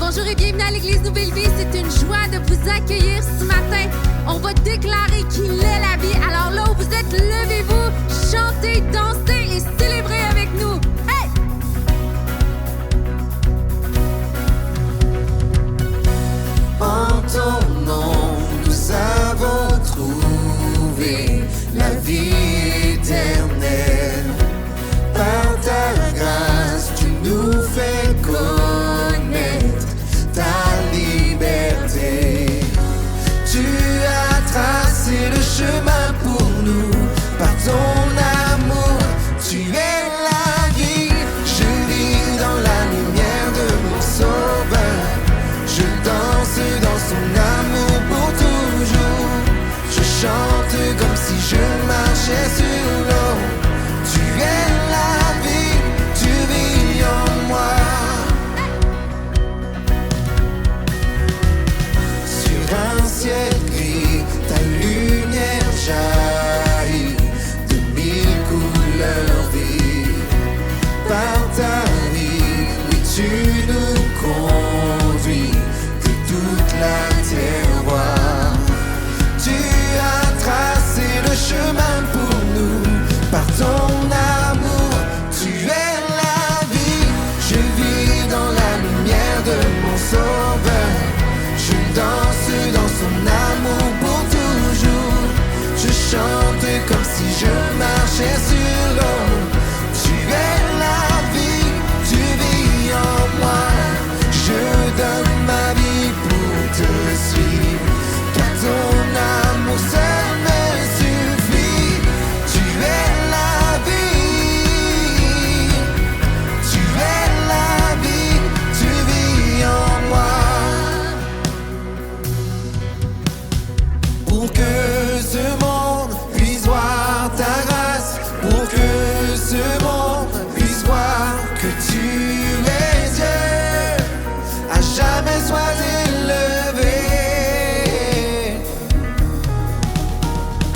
Bonjour et bienvenue à l'Église Nouvelle Vie. C'est une joie de vous accueillir ce matin. On va déclarer qu'il est la vie. Alors là où vous êtes, levez-vous, chantez, dansez et célébrez avec nous. Hey! En ton nom, nous avons trouvé la vie éternelle. Par ta grâce, tu nous fais connaître ta liberté. Tu as tracé le chemin pour nous. Par ton amour, tu es la vie. Je vis dans la lumière de mon Sauveur. Je danse dans son amour pour toujours. Je chante comme si je marchais sur l'eau. Tu es la vie, tu vis en moi. Sur un ciel gris, ta lumière jaillit de mille couleurs vives. Par ta vie, oui, tu nous conduis, que toute la terre voit. Tu as tracé le chemin pour nous. Par ton amour, tu es la vie. Je vis dans la lumière de mon Sauveur. Je danse dans son amour pour toujours. Je chante comme si je marchais sur l'eau. Tu es la vie, tu vis en moi. Je donne ma vie pour te suivre, car ton amour seul me suffit. Tu es la vie, tu es la vie, tu vis en moi. Pour que ce monde puisse voir ta grâce, pour que ce monde puisse voir que tu es Dieu, à jamais sois élevé.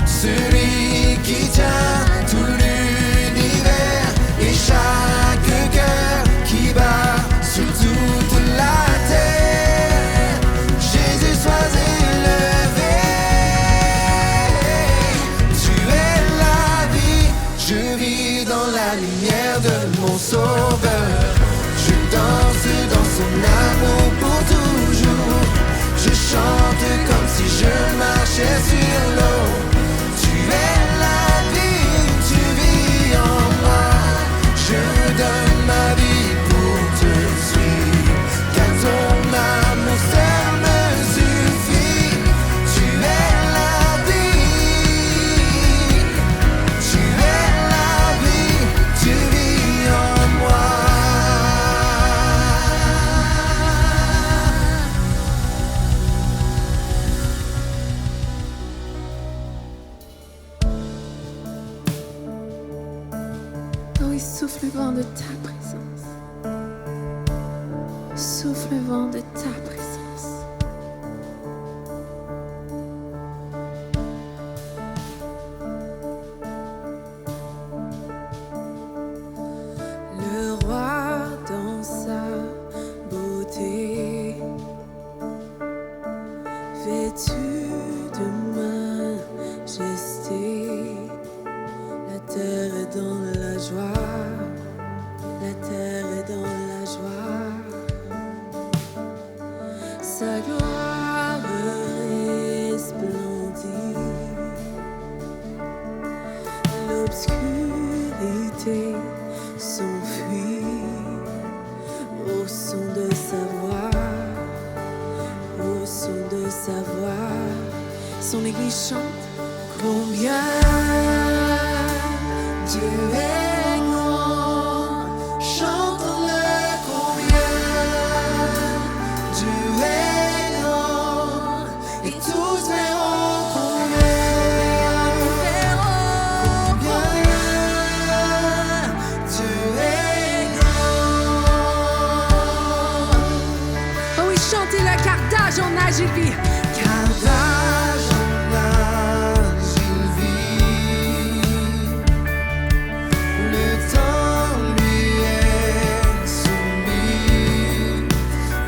Celui qui tient tout l'univers et chaque cœur qui bat sur toute la terre. Jésus, sois élevé. Tu es la vie, je vis dans la lumière de mon Sauveur. Je danse dans son amour pour toujours. Je chante comme si je marchais sur l'eau. Tu es la vie, tu vis en moi. Je donne ma vie pour te suivre, car ton amour seul me suffit. Tu es la vie, tu es la vie, tu vis en moi. Oh, il souffle le vent de ta présence. Souffle le vent de ta présence. Le roi dans sa beauté, vêtu de majesté, la terre est dans la joie, la terre est dans la joie. Sa gloire resplendit, l'obscurité s'enfuit au son de sa voix, au son de sa voix. Son église chante combien Dieu est grand, chante-le combien Dieu est grand, et tous verront combien Dieu est grand. Oh oui, chantez-le, car d'âge en âge il vit. Car d'âge en âge il vit. Le temps lui est soumis.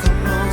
Comment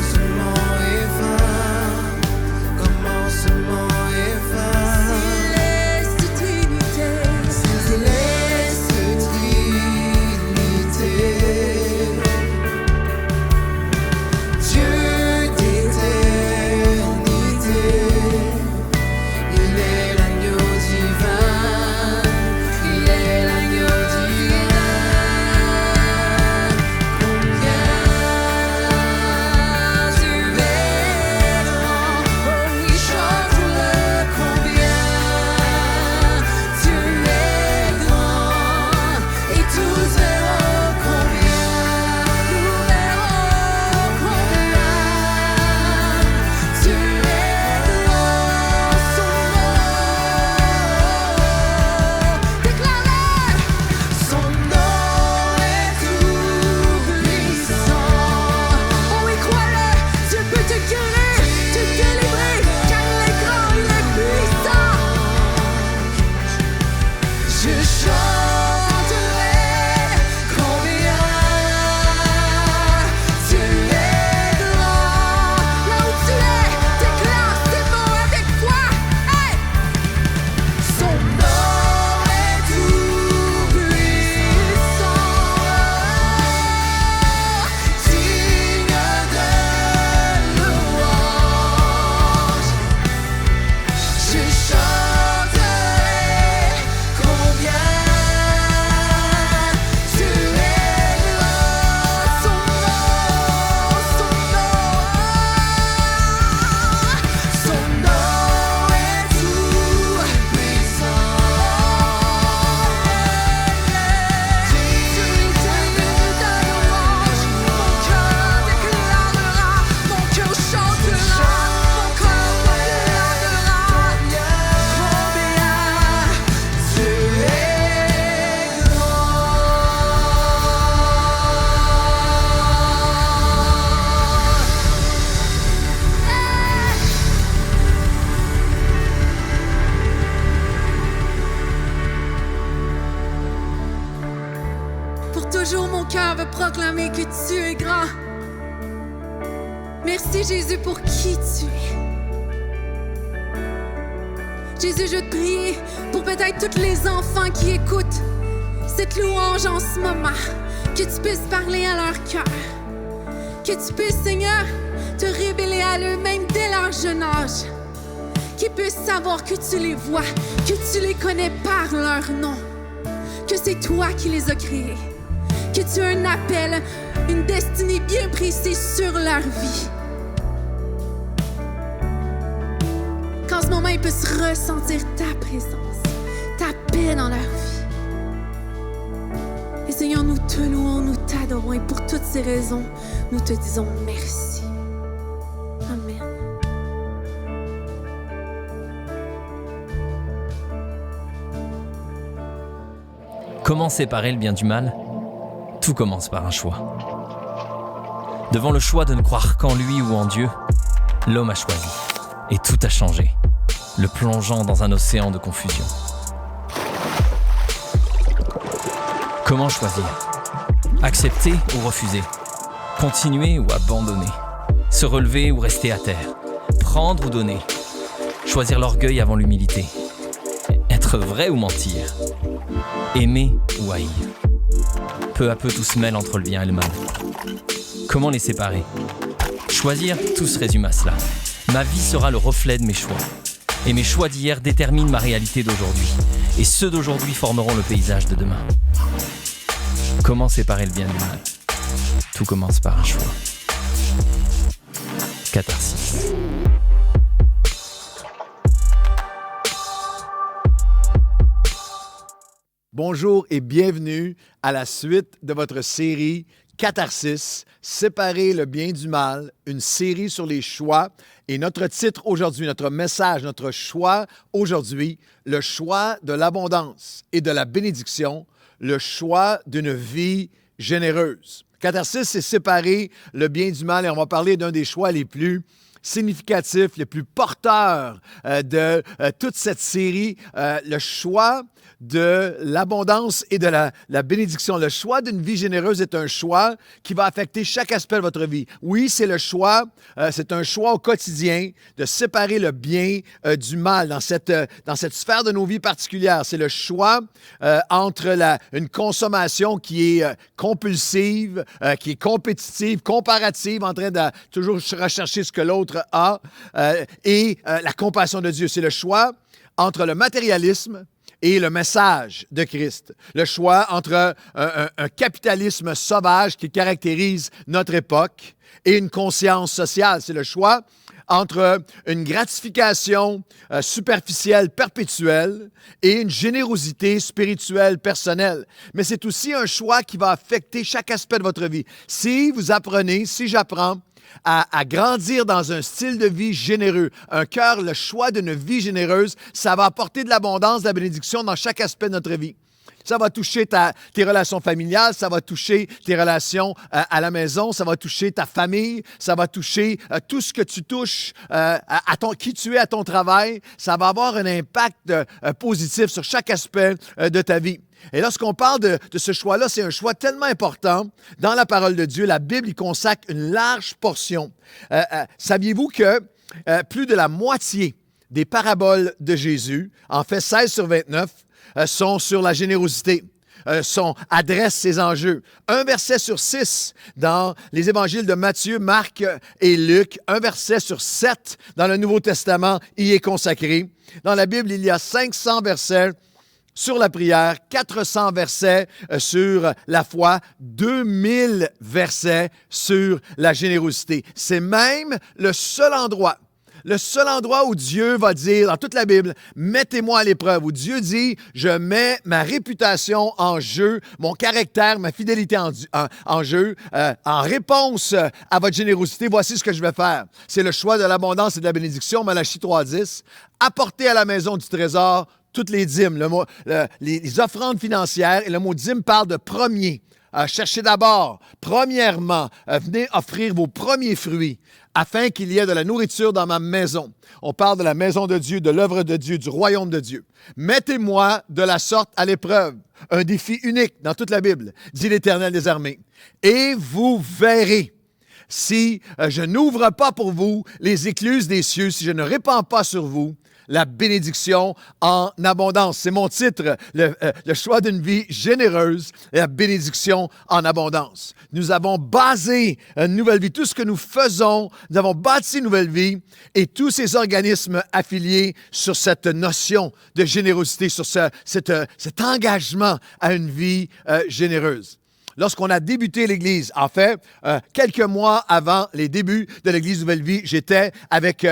cœur veut proclamer que tu es grand. Merci Jésus pour qui tu es. Jésus, je te prie pour peut-être tous les enfants qui écoutent cette louange en ce moment, que tu puisses parler à leur cœur, que tu puisses, Seigneur, te révéler à eux même dès leur jeune âge, qu'ils puissent savoir que tu les vois, que tu les connais par leur nom, que c'est toi qui les as créés, que tu as un appel, une destinée bien précise sur leur vie. Qu'en ce moment, ils puissent ressentir ta présence, ta paix dans leur vie. Et Seigneur, nous te louons, nous t'adorons et pour toutes ces raisons, nous te disons merci. Amen. Comment séparer le bien du mal ? Tout commence par un choix. Devant le choix de ne croire qu'en lui ou en Dieu, l'homme a choisi. Et tout a changé, le plongeant dans un océan de confusion. Comment choisir ? Accepter ou refuser ? Continuer ou abandonner ? Se relever ou rester à terre ? Prendre ou donner ? Choisir l'orgueil avant l'humilité ? Être vrai ou mentir ? Aimer ou haïr ? Peu à peu, tout se mêle entre le bien et le mal. Comment les séparer ? Choisir, tout se résume à cela. Ma vie sera le reflet de mes choix. Et mes choix d'hier déterminent ma réalité d'aujourd'hui. Et ceux d'aujourd'hui formeront le paysage de demain. Comment séparer le bien du mal ? Tout commence par un choix. Catharsis. Bonjour et bienvenue à la suite de votre série Catharsis, séparer le bien du mal, une série sur les choix. Et notre titre aujourd'hui, notre message, notre choix aujourd'hui, le choix de l'abondance et de la bénédiction, le choix d'une vie généreuse. Catharsis, c'est séparer le bien du mal et on va parler d'un des choix les plus significatifs, les plus porteurs de toute cette série, le choix de l'abondance et de la bénédiction. Le choix d'une vie généreuse est un choix qui va affecter chaque aspect de votre vie. Oui, c'est le choix, c'est un choix au quotidien de séparer le bien du mal dans cette sphère de nos vies particulières. C'est le choix entre une consommation qui est compulsive, qui est compétitive, comparative, en train de toujours rechercher ce que l'autre a, et la compassion de Dieu. C'est le choix entre le matérialisme et le message de Christ. Le choix entre un capitalisme sauvage qui caractérise notre époque et une conscience sociale. C'est le choix entre une gratification superficielle perpétuelle et une générosité spirituelle personnelle. Mais c'est aussi un choix qui va affecter chaque aspect de votre vie. Si j'apprends à grandir dans un style de vie généreux, un cœur, le choix d'une vie généreuse, ça va apporter de l'abondance, de la bénédiction dans chaque aspect de notre vie. Ça va toucher tes relations familiales, ça va toucher tes relations à la maison, ça va toucher ta famille, ça va toucher tout ce que tu touches, qui tu es à ton travail. Ça va avoir un impact positif sur chaque aspect de ta vie. Et lorsqu'on parle de ce choix-là, c'est un choix tellement important. Dans la parole de Dieu, la Bible y consacre une large portion. Saviez-vous que plus de la moitié des paraboles de Jésus, en fait 16 sur 29, sont sur la générosité, adressent ces enjeux. Un verset sur 6 dans les évangiles de Matthieu, Marc et Luc. Un verset sur 7 dans le Nouveau Testament y est consacré. Dans la Bible, il y a 500 versets sur la prière, 400 versets sur la foi, 2000 versets sur la générosité. C'est même le seul endroit où Dieu va dire, dans toute la Bible, « Mettez-moi à l'épreuve », où Dieu dit, « Je mets ma réputation en jeu, mon caractère, ma fidélité en jeu. En réponse à votre générosité, voici ce que je vais faire. » C'est le choix de l'abondance et de la bénédiction, Malachie 3.10. « Apportez à la maison du trésor toutes les dîmes, les offrandes financières. » Et le mot « dîme » parle de premier. cherchez d'abord, premièrement, venez offrir vos premiers fruits afin qu'il y ait de la nourriture dans ma maison. On parle de la maison de Dieu, de l'œuvre de Dieu, du royaume de Dieu. Mettez-moi de la sorte à l'épreuve. Un défi unique dans toute la Bible, dit l'Éternel des armées. Et vous verrez si je n'ouvre pas pour vous les écluses des cieux, si je ne répands pas sur vous la bénédiction en abondance. C'est mon titre, le choix d'une vie généreuse et la bénédiction en abondance. Nous avons basé une nouvelle vie. Tout ce que nous faisons, nous avons bâti une nouvelle vie et tous ces organismes affiliés sur cette notion de générosité, sur cet engagement à une vie généreuse. Lorsqu'on a débuté l'Église, en fait, quelques mois avant les débuts de l'Église Nouvelle Vie, j'étais avec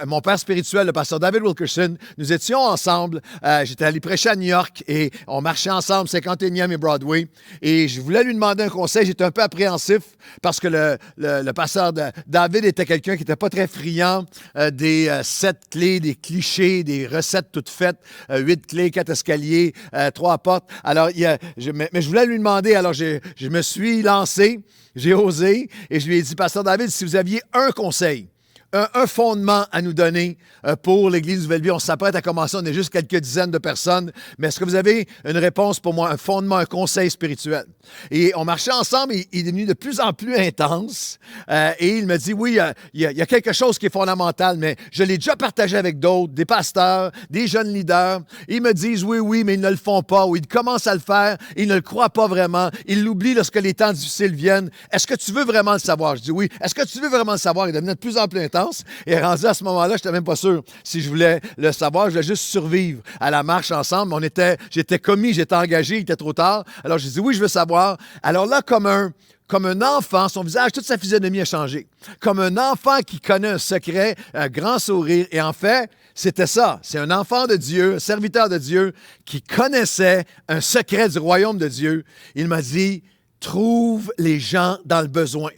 mon père spirituel, le pasteur David Wilkerson. Nous étions ensemble. J'étais allé prêcher à New York et on marchait ensemble, 51e et Broadway. Et je voulais lui demander un conseil. J'étais un peu appréhensif parce que le pasteur David était quelqu'un qui n'était pas très friand des 7 clés, des clichés, des recettes toutes faites. 8 clés, 4 escaliers, 3 portes. Alors, mais je voulais lui demander, alors je me suis lancé, j'ai osé, et je lui ai dit, Pasteur David, si vous aviez un conseil, un fondement à nous donner pour l'Église Nouvelle Vie. On s'apprête à commencer, on est juste quelques dizaines de personnes, mais est-ce que vous avez une réponse pour moi, un fondement, un conseil spirituel? Et on marchait ensemble, et il est devenu de plus en plus intense, et il me dit, oui, il y a quelque chose qui est fondamental, mais je l'ai déjà partagé avec d'autres, des pasteurs, des jeunes leaders. Ils me disent, oui, mais ils ne le font pas, ou ils commencent à le faire, ils ne le croient pas vraiment, ils l'oublient lorsque les temps difficiles viennent. Est-ce que tu veux vraiment le savoir? Je dis oui. Est-ce que tu veux vraiment le savoir? Il devenait de plus en plus intense. Et rendu à ce moment-là, je n'étais même pas sûr si je voulais le savoir. Je voulais juste survivre à la marche ensemble. J'étais commis, j'étais engagé, il était trop tard. Alors, je dis oui, je veux savoir. Alors là, comme un enfant, son visage, toute sa physionomie a changé. Comme un enfant qui connaît un secret, un grand sourire. Et en fait, c'était ça. C'est un enfant de Dieu, un serviteur de Dieu qui connaissait un secret du royaume de Dieu. Il m'a dit, trouve les gens dans le besoin.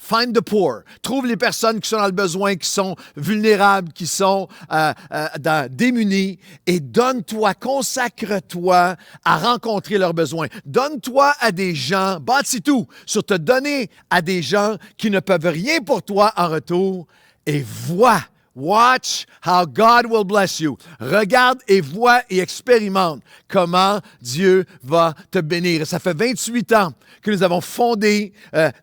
Find the poor. Trouve les personnes qui sont dans le besoin, qui sont vulnérables, qui sont démunies et donne-toi, consacre-toi à rencontrer leurs besoins. Donne-toi à des gens, bâtis tout sur te donner à des gens qui ne peuvent rien pour toi en retour et vois. Watch how God will bless you. Regarde et vois et expérimente comment Dieu va te bénir. Ça fait 28 ans que nous avons fondé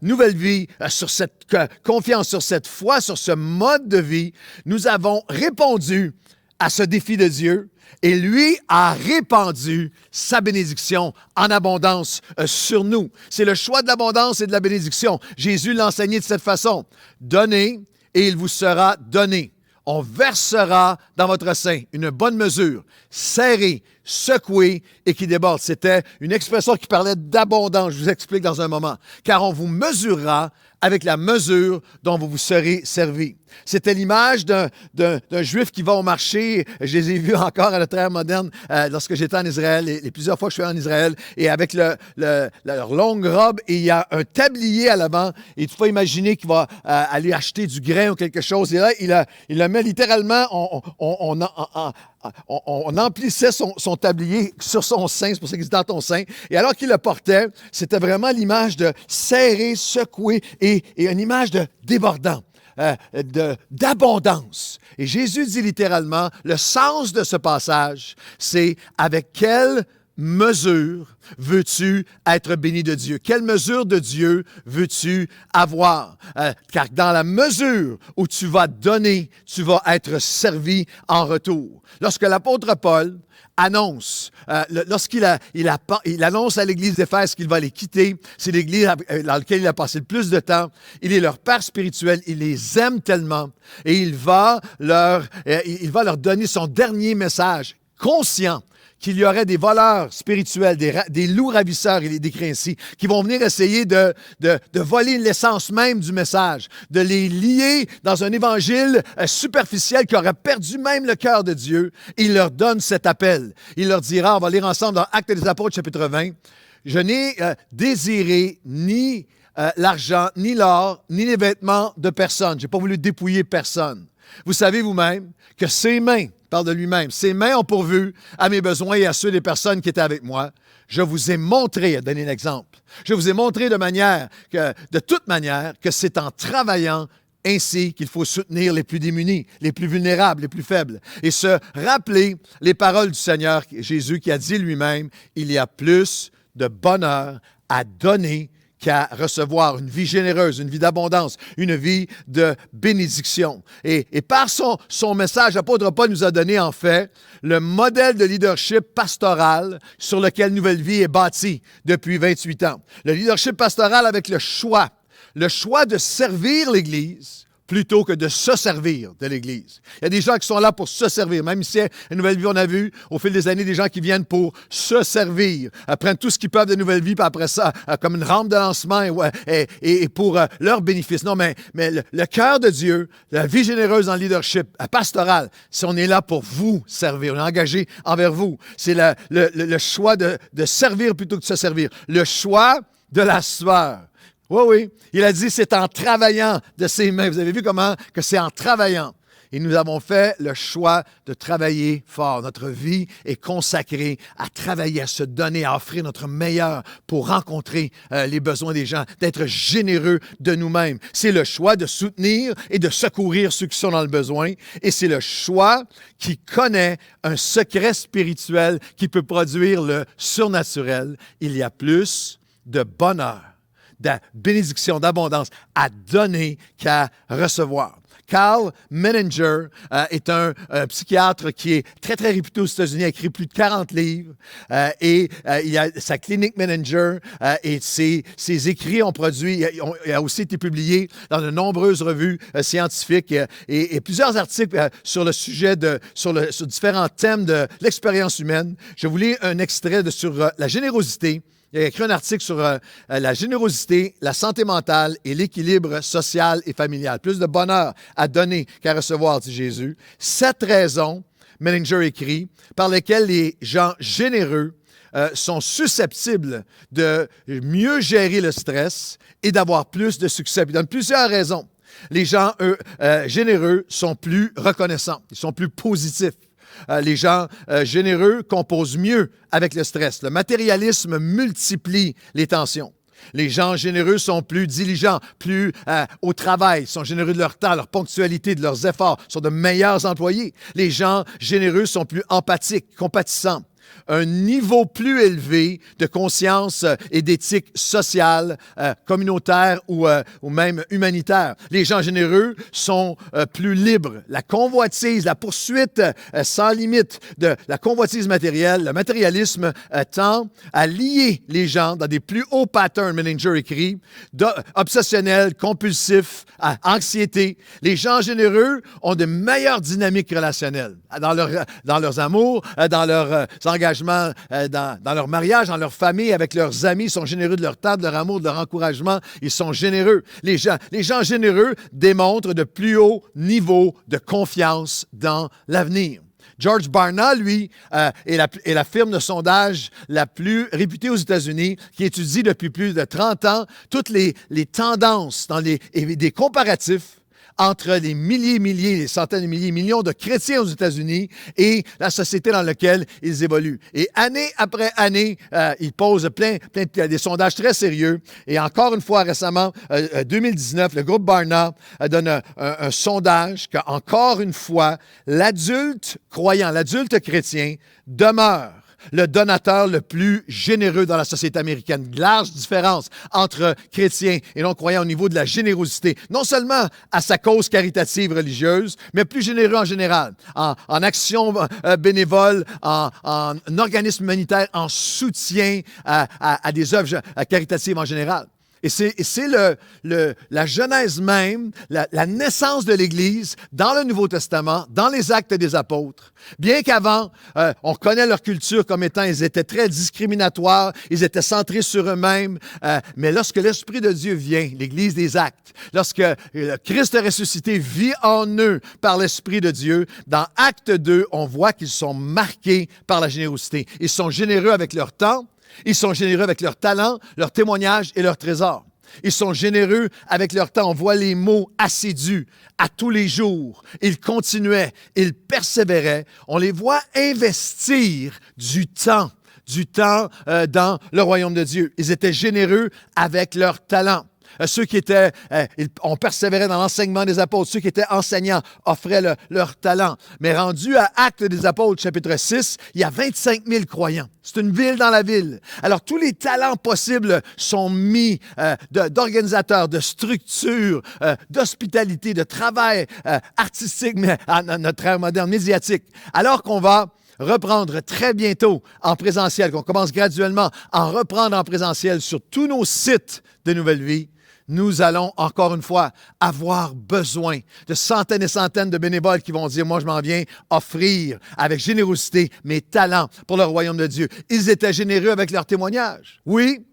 Nouvelle Vie sur cette confiance, sur cette foi, sur ce mode de vie. Nous avons répondu à ce défi de Dieu et lui a répandu sa bénédiction en abondance sur nous. C'est le choix de l'abondance et de la bénédiction. Jésus l'a enseigné de cette façon. Donnez et il vous sera donné. On versera dans votre sein une bonne mesure, serrée, secouée et qui déborde. C'était une expression qui parlait d'abondance. Je vous explique dans un moment. Car on vous mesurera avec la mesure dont vous vous serez servi. C'était l'image d'un Juif qui va au marché. Je les ai vus encore à notre ère moderne lorsque j'étais en Israël, et plusieurs fois que je suis en Israël, et avec leur longue robe, et il y a un tablier à l'avant, et tu peux imaginer qu'il va aller acheter du grain ou quelque chose, et là, il le met littéralement, on emplissait son tablier sur son sein, c'est pour ça qu'il dit dans ton sein, et alors qu'il le portait, c'était vraiment l'image de serré, secoué, et une image de débordant. D'abondance. Et Jésus dit littéralement, le sens de ce passage, c'est avec quelle mesure veux-tu être béni de Dieu? Quelle mesure de Dieu veux-tu avoir? Car dans la mesure où tu vas donner, tu vas être servi en retour. Lorsque l'apôtre Paul annonce, lorsqu'il annonce à l'Église d'Éphèse qu'il va les quitter, c'est l'Église dans laquelle il a passé le plus de temps, il est leur père spirituel, il les aime tellement et il va leur donner son dernier message, conscient qu'il y aurait des voleurs spirituels, des loups ravisseurs, il est décrit ainsi, qui vont venir essayer de voler l'essence même du message, de les lier dans un évangile superficiel qui aurait perdu même le cœur de Dieu. Il leur donne cet appel. Il leur dira, on va lire ensemble dans Actes des Apôtres, chapitre 20, « Je n'ai désiré ni l'argent, ni l'or, ni les vêtements de personne. Je n'ai pas voulu dépouiller personne. Vous savez vous-même que ces mains parle de lui-même. Ses mains ont pourvu à mes besoins et à ceux des personnes qui étaient avec moi. Je vous ai montré, à donner un exemple, je vous ai montré de toute manière, que c'est en travaillant ainsi qu'il faut soutenir les plus démunis, les plus vulnérables, les plus faibles. Et se rappeler les paroles du Seigneur Jésus qui a dit lui-même, il y a plus de bonheur à donner qu'à recevoir une vie généreuse, une vie d'abondance, une vie de bénédiction. Et par son message, l'apôtre Paul nous a donné en fait le modèle de leadership pastoral sur lequel Nouvelle Vie est bâtie depuis 28 ans. Le leadership pastoral avec le choix de servir l'Église plutôt que de se servir de l'Église. Il y a des gens qui sont là pour se servir. Même ici, à Nouvelle Vie, on a vu au fil des années des gens qui viennent pour se servir, prennent tout ce qu'ils peuvent de Nouvelle Vie, puis après ça, comme une rampe de lancement et pour leur bénéfice. Non, mais le cœur de Dieu, la vie généreuse dans le leadership pastoral, si on est là pour vous servir, on est engagé envers vous. C'est le choix de servir plutôt que de se servir. Le choix de la sueur. Oui. Il a dit, c'est en travaillant de ses mains. Vous avez vu comment que c'est en travaillant. Et nous avons fait le choix de travailler fort. Notre vie est consacrée à travailler, à se donner, à offrir notre meilleur pour rencontrer les besoins des gens, d'être généreux de nous-mêmes. C'est le choix de soutenir et de secourir ceux qui sont dans le besoin. Et c'est le choix qui connaît un secret spirituel qui peut produire le surnaturel. Il y a plus de bonheur, de bénédiction, d'abondance à donner qu'à recevoir. Carl Menninger est un psychiatre qui est très, très réputé aux États-Unis. Il a écrit plus de 40 livres il a sa clinique Menninger et ses écrits ont a aussi été publiés dans de nombreuses revues scientifiques et plusieurs articles sur le sujet sur différents thèmes de l'expérience humaine. Je vous lis un extrait sur la générosité. Il a écrit un article sur la générosité, la santé mentale et l'équilibre social et familial. Plus de bonheur à donner qu'à recevoir, dit Jésus. 7 raisons, Menninger écrit, par lesquelles les gens généreux sont susceptibles de mieux gérer le stress et d'avoir plus de succès. Il donne plusieurs raisons. Les gens généreux sont plus reconnaissants, ils sont plus positifs. Les gens généreux composent mieux avec le stress. Le matérialisme multiplie les tensions. Les gens généreux sont plus diligents, plus au travail, sont généreux de leur temps, leur ponctualité, de leurs efforts, sont de meilleurs employés. Les gens généreux sont plus empathiques, compatissants. Un niveau plus élevé de conscience et d'éthique sociale, communautaire ou même humanitaire. Les gens généreux sont plus libres. La convoitise, la poursuite sans limite de la convoitise matérielle, le matérialisme tend à lier les gens dans des plus hauts patterns, Menninger écrit, obsessionnels, compulsifs, anxiété. Les gens généreux ont de meilleures dynamiques relationnelles dans leurs amours, dans leurs engagements, dans leur mariage, dans leur famille, avec leurs amis. Ils sont généreux de leur temps, de leur amour, de leur encouragement. Ils sont généreux. Les gens généreux démontrent de plus hauts niveaux de confiance dans l'avenir. George Barna, lui, est la firme de sondage la plus réputée aux États-Unis, qui étudie depuis plus de 30 ans toutes les tendances et des comparatifs entre les milliers, les centaines de milliers, millions de chrétiens aux États-Unis et la société dans laquelle ils évoluent. Et année après année, ils posent des sondages très sérieux. Et encore une fois, récemment, 2019, le groupe Barna donne un sondage qu'encore une fois, l'adulte croyant, l'adulte chrétien demeure le donateur le plus généreux dans la société américaine. Large différence entre chrétiens et non-croyants au niveau de la générosité, non seulement à sa cause caritative religieuse, mais plus généreux en général, en action bénévole, en organisme humanitaire, en soutien à des œuvres caritatives en général. Et c'est la genèse même, la naissance de l'Église dans le Nouveau Testament, dans les Actes des Apôtres. Bien qu'avant, on connaît leur culture comme étant, ils étaient très discriminatoires, ils étaient centrés sur eux-mêmes, mais lorsque l'Esprit de Dieu vient, l'Église des Actes, lorsque le Christ ressuscité vit en eux par l'Esprit de Dieu, dans Acte 2, on voit qu'ils sont marqués par la générosité. Ils sont généreux avec leur temps, ils sont généreux avec leur talent, leur témoignage et leur trésor. Ils sont généreux avec leur temps. On voit les mots assidus à tous les jours. Ils continuaient, ils persévéraient. On les voit investir du temps dans le royaume de Dieu. Ils étaient généreux avec leur talent. Ceux qui étaient, on persévérait dans l'enseignement des apôtres. Ceux qui étaient enseignants offraient leur talent. Mais rendu à Actes des apôtres, chapitre 6, il y a 25 000 croyants. C'est une ville dans la ville. Alors, tous les talents possibles sont mis d'organisateurs, de structures, d'hospitalité, de travail artistique, mais à notre ère moderne, médiatique. Alors qu'on va reprendre très bientôt en présentiel, qu'on commence graduellement à en reprendre en présentiel sur tous nos sites de Nouvelle Vie, nous allons encore une fois avoir besoin de centaines et centaines de bénévoles qui vont dire, moi je m'en viens offrir avec générosité mes talents pour le royaume de Dieu. Ils étaient généreux avec leur témoignage. Oui,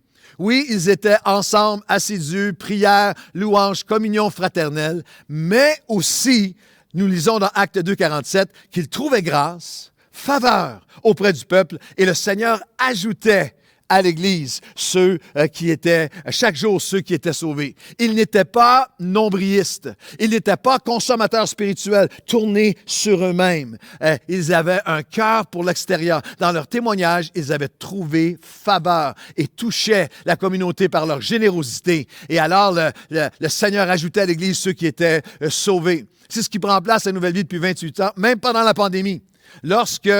ils étaient ensemble, assidus, prières, louanges, communion fraternelle, mais aussi, nous lisons dans Actes 2, 47, qu'ils trouvaient grâce, faveur auprès du peuple, et le Seigneur ajoutait à l'Église ceux qui étaient, chaque jour, ceux qui étaient sauvés. Ils n'étaient pas nombrilistes. Ils n'étaient pas consommateurs spirituels, tournés sur eux-mêmes. Ils avaient un cœur pour l'extérieur. Dans leur témoignage, ils avaient trouvé faveur et touchaient la communauté par leur générosité. Et alors, le Seigneur ajoutait à l'Église ceux qui étaient sauvés. C'est ce qui prend place à Nouvelle Vie depuis 28 ans, même pendant la pandémie. Lorsque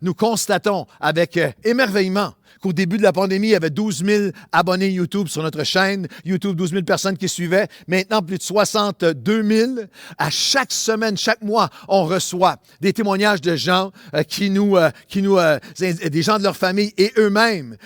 nous constatons avec émerveillement qu'au début de la pandémie, il y avait 12 000 abonnés YouTube sur notre chaîne YouTube, 12 000 personnes qui suivaient. Maintenant, plus de 62 000. À chaque semaine, chaque mois, on reçoit des témoignages de gens des gens de leur famille et eux-mêmes,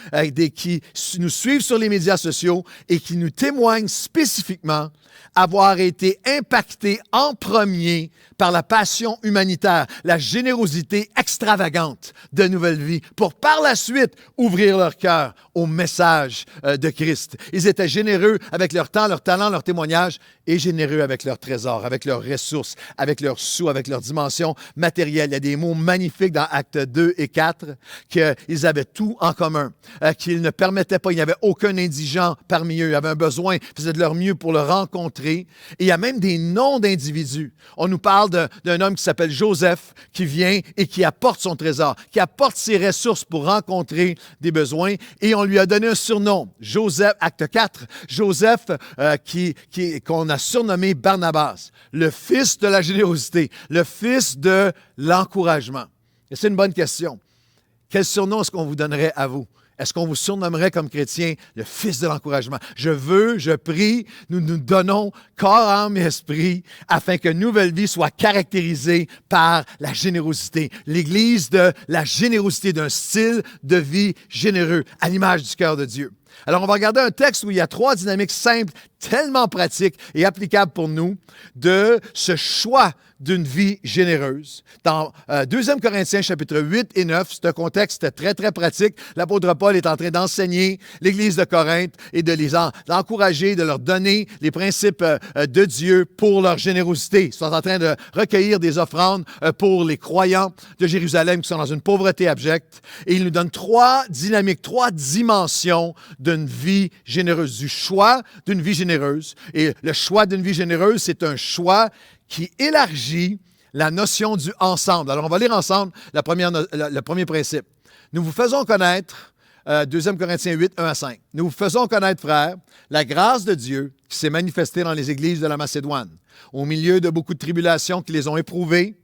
qui nous suivent sur les médias sociaux et qui nous témoignent spécifiquement avoir été impactés en premier par la passion humanitaire, la générosité extravagante de Nouvelle Vie, pour par la suite ouvrir leur cœur au message de Christ. Ils étaient généreux avec leur temps, leur talent, leur témoignage, et généreux avec leurs trésors, avec leurs ressources, avec leurs sous, avec leurs dimensions matérielles. Il y a des mots magnifiques dans Actes 2 et 4, qu'ils avaient tout en commun, qu'ils ne permettaient pas, il n'y avait aucun indigent parmi eux, ils avaient un besoin, ils faisaient de leur mieux pour le rencontrer. Et il y a même des noms d'individus. On nous parle d'un homme qui s'appelle Joseph, qui vient et qui apporte son trésor, qui apporte ses ressources pour rencontrer des besoins. Et on lui a donné un surnom, Joseph, Acte 4, Joseph, qu'on a surnommé Barnabas, le fils de la générosité, le fils de l'encouragement. Et c'est une bonne question. Quel surnom est-ce qu'on vous donnerait à vous? Est-ce qu'on vous surnommerait comme chrétien le fils de l'encouragement? Je prie, nous nous donnons corps, âme et esprit afin que Nouvelle Vie soit caractérisée par la générosité. L'Église de la générosité, d'un style de vie généreux à l'image du cœur de Dieu. Alors, on va regarder un texte où il y a 3 dynamiques simples, tellement pratiques et applicables pour nous, de ce choix d'une vie généreuse. Dans 2 Corinthiens, chapitre 8 et 9, c'est un contexte très, très pratique. L'apôtre Paul est en train d'enseigner l'Église de Corinthe et de les encourager, de leur donner les principes de Dieu pour leur générosité. Ils sont en train de recueillir des offrandes pour les croyants de Jérusalem qui sont dans une pauvreté abjecte. Et il nous donne 3 dynamiques, 3 dimensions d'une vie généreuse, du choix d'une vie généreuse. Et le choix d'une vie généreuse, c'est un choix qui élargit la notion du ensemble. Alors, on va lire ensemble le premier principe. Nous vous faisons connaître, 2 Corinthiens 8, 1 à 5. Nous vous faisons connaître, frères, la grâce de Dieu qui s'est manifestée dans les églises de la Macédoine. Au milieu de beaucoup de tribulations qui les ont éprouvées,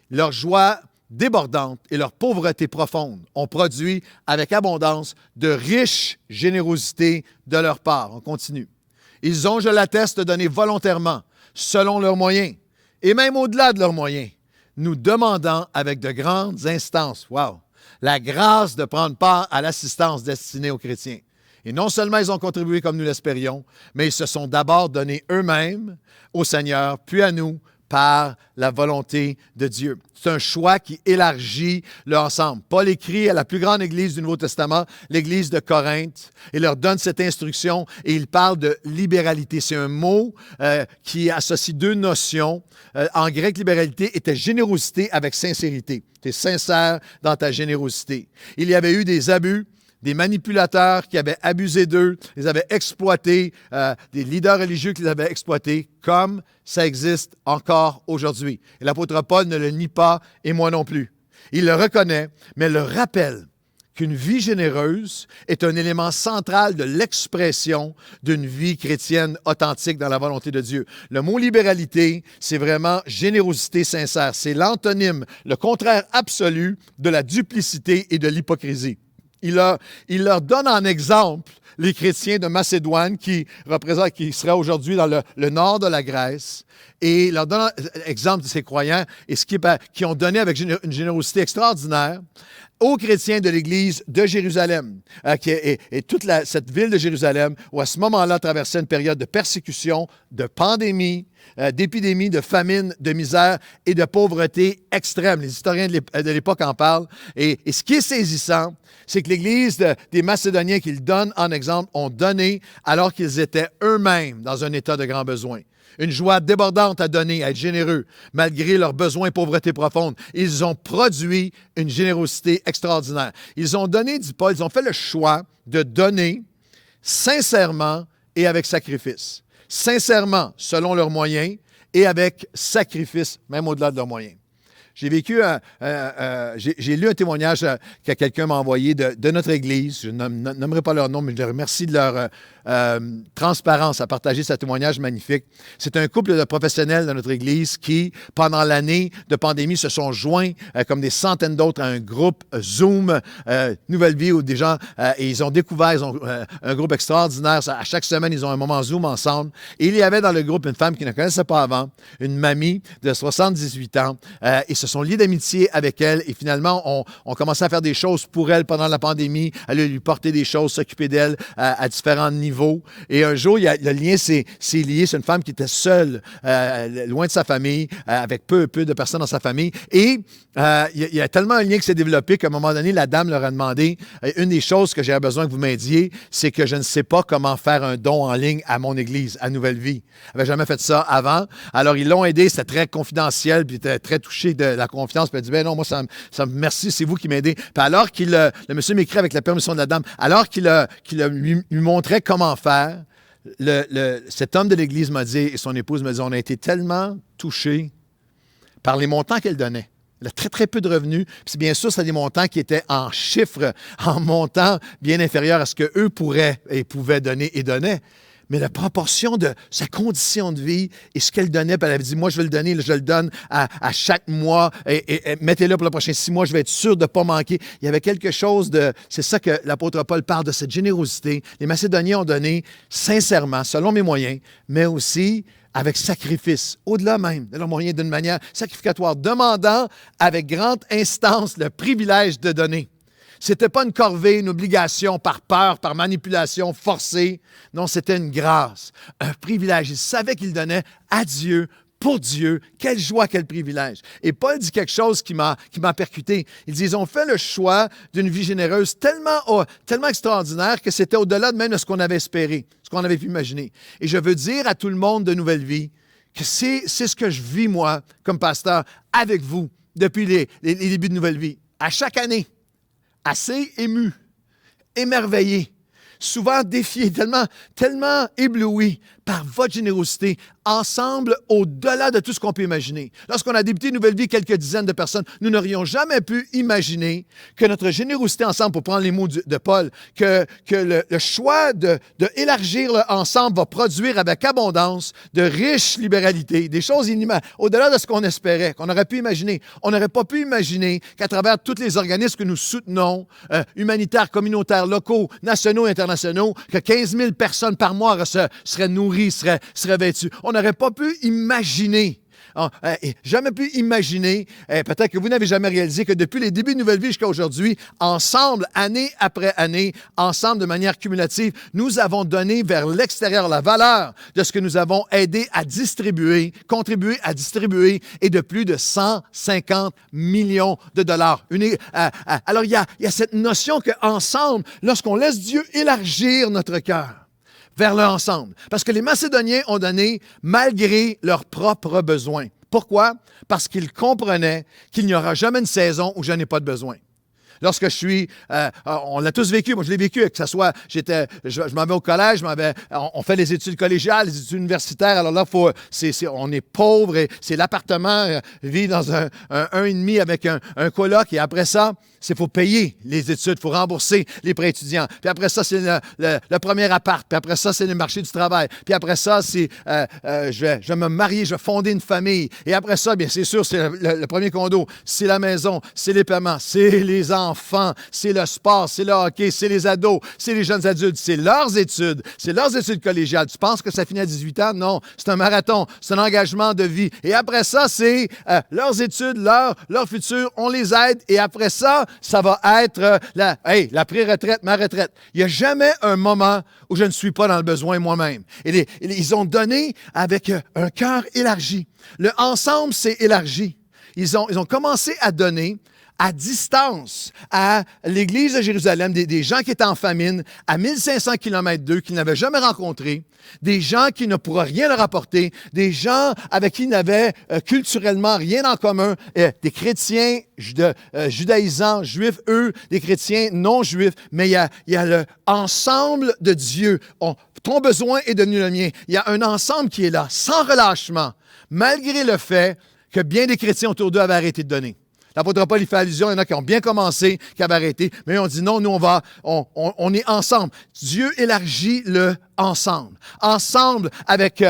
leur joie débordante et leur pauvreté profonde ont produit avec abondance de riches générosités de leur part. On continue. Ils ont, je l'atteste, donné volontairement, selon leurs moyens, et même au-delà de leurs moyens, nous demandant avec de grandes instances, la grâce de prendre part à l'assistance destinée aux chrétiens. Et non seulement ils ont contribué comme nous l'espérions, mais ils se sont d'abord donnés eux-mêmes au Seigneur, puis à nous, par la volonté de Dieu. C'est un choix qui élargit l'ensemble. Paul écrit à la plus grande église du Nouveau Testament, l'église de Corinthe, et leur donne cette instruction et il parle de libéralité. C'est un mot qui associe 2 notions. En grec, libéralité était générosité avec sincérité. Tu es sincère dans ta générosité. Il y avait eu des abus des manipulateurs qui avaient abusé d'eux, les avaient exploités, des leaders religieux qui les avaient exploités, comme ça existe encore aujourd'hui. Et l'apôtre Paul ne le nie pas, et moi non plus. Il le reconnaît, mais le rappelle qu'une vie généreuse est un élément central de l'expression d'une vie chrétienne authentique dans la volonté de Dieu. Le mot libéralité, c'est vraiment générosité sincère. C'est l'antonyme, le contraire absolu de la duplicité et de l'hypocrisie. Il leur donne en exemple les chrétiens de Macédoine qui seraient aujourd'hui dans le nord de la Grèce, et il leur donne exemple de ces croyants et qui ont donné avec une générosité extraordinaire aux chrétiens de l'Église de Jérusalem, et toute cette ville de Jérusalem, où à ce moment-là traversait une période de persécution, de pandémie, d'épidémie, de famine, de misère et de pauvreté extrême. Les historiens de l'époque en parlent. Et ce qui est saisissant, c'est que l'Église des Macédoniens qu'ils donnent en exemple ont donné alors qu'ils étaient eux-mêmes dans un état de grand besoin. Une joie débordante à donner, à être généreux, malgré leurs besoins et pauvreté profonde. Ils ont produit une générosité extraordinaire. Ils ont donné, dit Paul, ils ont fait le choix de donner sincèrement et avec sacrifice. Sincèrement, selon leurs moyens, et avec sacrifice, même au-delà de leurs moyens. J'ai j'ai lu un témoignage que quelqu'un m'a envoyé de notre Église. Je ne nommerai pas leur nom, mais je les remercie de leur transparence à partager ce témoignage magnifique. C'est un couple de professionnels de notre Église qui, pendant l'année de pandémie, se sont joints, comme des centaines d'autres, à un groupe Zoom, Nouvelle Vie, où des gens, et ils ont découvert, ils ont un groupe extraordinaire. À chaque semaine, ils ont un moment Zoom ensemble. Et il y avait dans le groupe une femme qui ne connaissait pas avant, une mamie de 78 ans, et se sont liés d'amitié avec elle. Et finalement, on commençait à faire des choses pour elle pendant la pandémie, aller lui porter des choses, s'occuper d'elle à différents niveaux. Et un jour, le lien s'est lié. C'est une femme qui était seule, loin de sa famille, avec peu de personnes dans sa famille. Et il y a tellement un lien qui s'est développé qu'à un moment donné, la dame leur a demandé, une des choses que j'ai besoin que vous m'aidiez, c'est que je ne sais pas comment faire un don en ligne à mon Église, à Nouvelle Vie. Elle n'avait jamais fait ça avant. Alors, ils l'ont aidé. C'était très confidentiel, puis il était très touché de la confiance. Puis elle a dit, ben non, moi, merci, c'est vous qui m'aidez. Puis alors le monsieur m'écrit avec la permission de la dame, alors qu'il lui montrait comment faire, cet homme de l'Église m'a dit, et son épouse m'a dit, on a été tellement touchés par les montants qu'elle donnait. Elle a très, très peu de revenus. Puis bien sûr, c'est des montants qui étaient en chiffres, en montants bien inférieurs à ce qu'eux pourraient et pouvaient donner et donnaient. Mais la proportion de sa condition de vie et ce qu'elle donnait, puis elle avait dit, moi, je vais le donner, je le donne à chaque mois, et mettez-le pour les prochains 6 mois, je vais être sûr de ne pas manquer. Il y avait quelque chose de... C'est ça que l'apôtre Paul parle, de cette générosité. Les Macédoniens ont donné sincèrement, selon mes moyens, mais aussi avec sacrifice, au-delà même de leurs moyens, d'une manière sacrificatoire, demandant avec grande instance le privilège de donner. C'était pas une corvée, une obligation par peur, par manipulation forcée. Non, c'était une grâce, un privilège. Il savait qu'il donnait à Dieu, pour Dieu. Quelle joie, quel privilège. Et Paul dit quelque chose qui m'a percuté. Il dit, ils ont fait le choix d'une vie généreuse tellement extraordinaire que c'était au-delà de même de ce qu'on avait espéré, ce qu'on avait pu imaginer. Et je veux dire à tout le monde de Nouvelle Vie que c'est ce que je vis, moi, comme pasteur, avec vous, depuis les débuts de Nouvelle Vie. À chaque année. Assez ému, émerveillé, souvent défié, tellement ébloui par votre générosité, ensemble, au-delà de tout ce qu'on peut imaginer. Lorsqu'on a débuté Nouvelle Vie, quelques dizaines de personnes, nous n'aurions jamais pu imaginer que notre générosité ensemble, pour prendre les mots de Paul, que le choix d'élargir ensemble va produire avec abondance de riches libéralités, des choses inimaginables, au-delà de ce qu'on espérait, qu'on aurait pu imaginer. On n'aurait pas pu imaginer qu'à travers tous les organismes que nous soutenons, humanitaires, communautaires, locaux, nationaux et internationaux, que 15 000 personnes par mois seraient nourries, seraient vêtues. On n'aurait pas pu imaginer, jamais pu imaginer, peut-être que vous n'avez jamais réalisé que depuis les débuts de Nouvelle Vie jusqu'à aujourd'hui, ensemble, année après année, ensemble de manière cumulative, nous avons donné vers l'extérieur la valeur de ce que nous avons aidé à distribuer, contribué à distribuer, et de plus de 150 millions de dollars. Alors, il y a cette notion qu'ensemble, lorsqu'on laisse Dieu élargir notre cœur, vers l'ensemble. Parce que les Macédoniens ont donné malgré leurs propres besoins. Pourquoi? Parce qu'ils comprenaient qu'il n'y aura jamais une saison où je n'ai pas de besoin. Lorsque je suis, on l'a tous vécu, moi je l'ai vécu, que ce soit, je m'en vais au collège, on fait les études collégiales, les études universitaires, alors là, on est pauvre et c'est l'appartement, vit dans un 1,5 avec un coloc et après ça, il faut payer les études, il faut rembourser les prêts étudiants. Puis après ça, c'est le premier appart. Puis après ça, c'est le marché du travail. Puis après ça, c'est je vais me marier, je vais fonder une famille. Et après ça, bien c'est sûr, c'est le premier condo, c'est la maison, c'est les paiements, c'est les enfants, c'est le sport, c'est le hockey, c'est les ados, c'est les jeunes adultes, c'est leurs études collégiales. Tu penses que ça finit à 18 ans? Non, c'est un marathon, c'est un engagement de vie. Et après ça, c'est leurs études, leur futur, on les aide. Et après ça, ça va être la pré-retraite, ma retraite. Il n'y a jamais un moment où je ne suis pas dans le besoin moi-même. Et ils ont donné avec un cœur élargi. Le ensemble s'est élargi. Ils ont commencé à donner à distance à l'Église de Jérusalem, des gens qui étaient en famine, à 1500 km d'eux, qu'ils n'avaient jamais rencontrés, des gens qui ne pourraient rien leur apporter, des gens avec qui ils n'avaient culturellement rien en commun, des chrétiens judaïsants, juifs, eux, des chrétiens non juifs, mais il y a l'ensemble de Dieu. Ton besoin est devenu le mien. Il y a un ensemble qui est là, sans relâchement, malgré le fait que bien des chrétiens autour d'eux avaient arrêté de donner. L'apôtre Paul, il fait allusion, il y en a qui ont bien commencé, qui avaient arrêté, mais on dit non, nous, on est ensemble. Dieu élargit le ensemble. Ensemble avec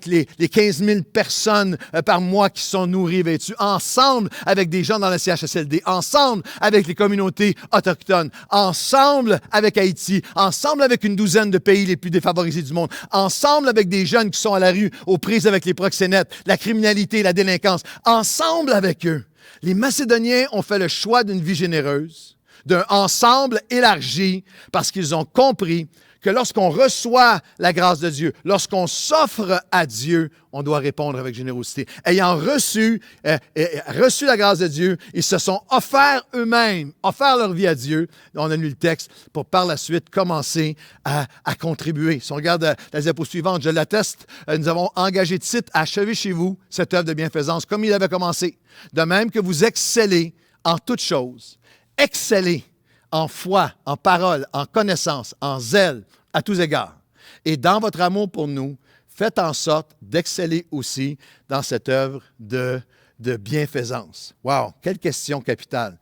les 15 000 personnes par mois qui sont nourries et vêtues. Ensemble avec des gens dans le CHSLD. Ensemble avec les communautés autochtones. Ensemble avec Haïti. Ensemble avec une douzaine de pays les plus défavorisés du monde. Ensemble avec des jeunes qui sont à la rue, aux prises avec les proxénètes, la criminalité, la délinquance. Ensemble avec eux. Les Macédoniens ont fait le choix d'une vie généreuse, d'un ensemble élargi, parce qu'ils ont compris que lorsqu'on reçoit la grâce de Dieu, lorsqu'on s'offre à Dieu, on doit répondre avec générosité. Ayant reçu la grâce de Dieu, ils se sont offerts eux-mêmes, offert leur vie à Dieu. On a lu le texte pour par la suite commencer à contribuer. Si on regarde la diapo suivante, je l'atteste, nous avons engagé Tite à achever chez vous cette œuvre de bienfaisance comme il avait commencé. De même que vous excellez en toutes choses. Excellez en foi, en parole, en connaissance, en zèle, à tous égards. Et dans votre amour pour nous, faites en sorte d'exceller aussi dans cette œuvre de bienfaisance. Wow, quelle question capitale.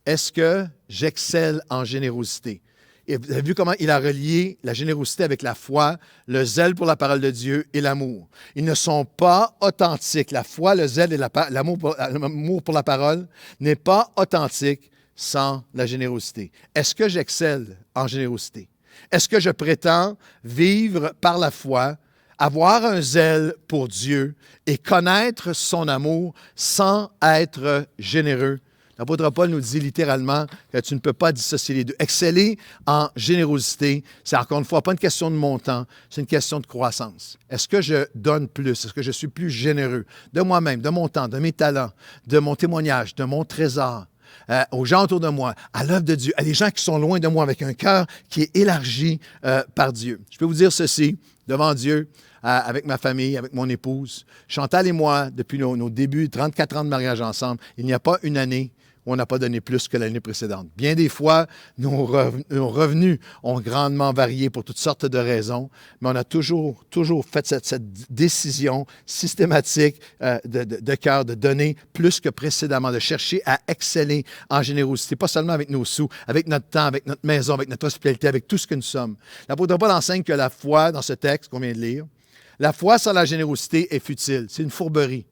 Est-ce que j'excelle en générosité? Et vous avez vu comment il a relié la générosité avec la foi, le zèle pour la parole de Dieu et l'amour. Ils ne sont pas authentiques. La foi, le zèle et l'amour pour la parole n'est pas authentique sans la générosité. Est-ce que j'excelle en générosité? Est-ce que je prétends vivre par la foi, avoir un zèle pour Dieu et connaître son amour sans être généreux? L'apôtre Paul nous dit littéralement que tu ne peux pas dissocier les deux. Exceller en générosité, c'est encore une fois pas une question de montant, c'est une question de croissance. Est-ce que je donne plus? Est-ce que je suis plus généreux de moi-même, de mon temps, de mes talents, de mon témoignage, de mon trésor? Aux gens autour de moi, à l'œuvre de Dieu, à des gens qui sont loin de moi avec un cœur qui est élargi par Dieu. Je peux vous dire ceci, devant Dieu, avec ma famille, avec mon épouse. Chantal et moi, depuis nos débuts, 34 ans de mariage ensemble, il n'y a pas une année où on n'a pas donné plus que l'année précédente. Bien des fois, nos revenus ont grandement varié pour toutes sortes de raisons, mais on a toujours fait cette décision systématique de cœur de donner plus que précédemment, de chercher à exceller en générosité, pas seulement avec nos sous, avec notre temps, avec notre maison, avec notre hospitalité, avec tout ce que nous sommes. L'apôtre Paul enseigne que la foi, dans ce texte qu'on vient de lire, la foi sans la générosité est futile, c'est une fourberie.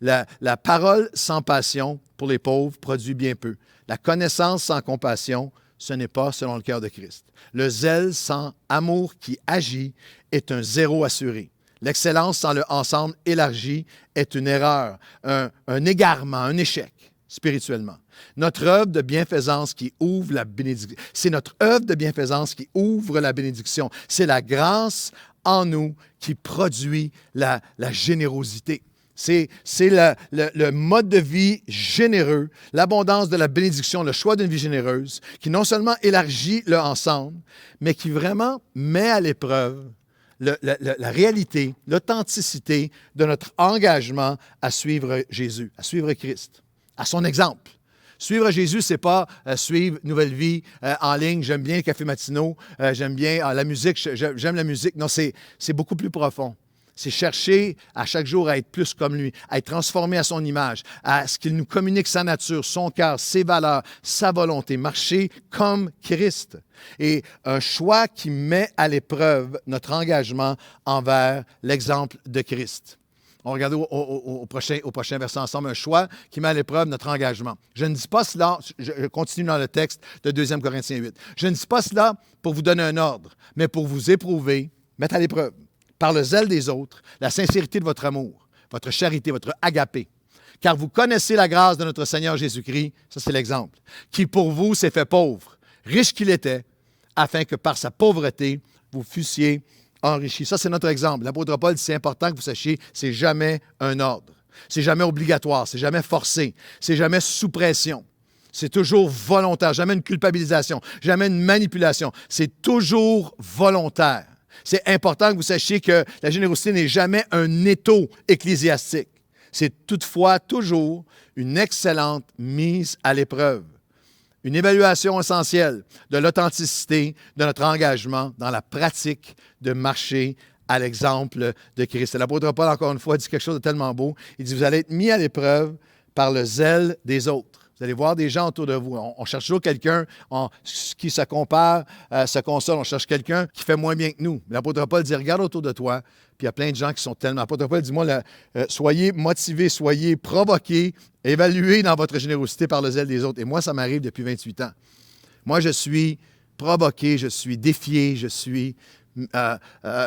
La parole sans passion pour les pauvres produit bien peu. La connaissance sans compassion, ce n'est pas selon le cœur de Christ. Le zèle sans amour qui agit est un zéro assuré. L'excellence sans le ensemble élargi est une erreur, un égarement, un échec spirituellement. Notre œuvre de bienfaisance qui ouvre la bénédiction. C'est notre œuvre de bienfaisance qui ouvre la bénédiction. C'est la grâce en nous qui produit la générosité. C'est le mode de vie généreux, l'abondance de la bénédiction, le choix d'une vie généreuse, qui non seulement élargit le ensemble, mais qui vraiment met à l'épreuve la réalité, l'authenticité de notre engagement à suivre Jésus, à suivre Christ, à son exemple. Suivre Jésus, c'est pas suivre Nouvelle Vie en ligne. J'aime bien le café matinaux, j'aime bien la musique, j'aime la musique. Non, c'est beaucoup plus profond. C'est chercher à chaque jour à être plus comme lui, à être transformé à son image, à ce qu'il nous communique sa nature, son cœur, ses valeurs, sa volonté, marcher comme Christ. Et un choix qui met à l'épreuve notre engagement envers l'exemple de Christ. On regarde au prochain verset ensemble, un choix qui met à l'épreuve notre engagement. Je ne dis pas cela, je continue dans le texte de 2 Corinthiens 8. Je ne dis pas cela pour vous donner un ordre, mais pour vous éprouver, mettre à l'épreuve, par le zèle des autres, la sincérité de votre amour, votre charité, votre agapé. Car vous connaissez la grâce de notre Seigneur Jésus-Christ, ça c'est l'exemple, qui pour vous s'est fait pauvre, riche qu'il était, afin que par sa pauvreté, vous fussiez enrichis. Ça c'est notre exemple. L'apôtre Paul dit, c'est important que vous sachiez, c'est jamais un ordre, c'est jamais obligatoire, c'est jamais forcé, c'est jamais sous pression. C'est toujours volontaire, jamais une culpabilisation, jamais une manipulation. C'est toujours volontaire. C'est important que vous sachiez que la générosité n'est jamais un étau ecclésiastique. C'est toutefois toujours une excellente mise à l'épreuve. Une évaluation essentielle de l'authenticité de notre engagement dans la pratique de marcher à l'exemple de Christ. L'apôtre Paul, encore une fois, dit quelque chose de tellement beau. Il dit, vous allez être mis à l'épreuve par le zèle des autres. Vous allez voir des gens autour de vous. On cherche toujours quelqu'un qui se compare, se console. On cherche quelqu'un qui fait moins bien que nous. L'apôtre Paul dit, regarde autour de toi, puis il y a plein de gens qui sont tellement... L'apôtre Paul dit, soyez motivés, soyez provoqués, évalués dans votre générosité par le zèle des autres. Et moi, ça m'arrive depuis 28 ans. Moi, je suis provoqué, je suis défié, je suis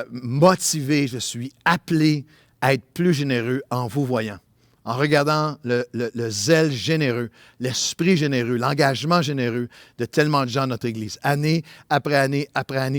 motivé, je suis appelé à être plus généreux en vous voyant. En regardant le zèle généreux, l'esprit généreux, l'engagement généreux de tellement de gens dans notre Église, année après année,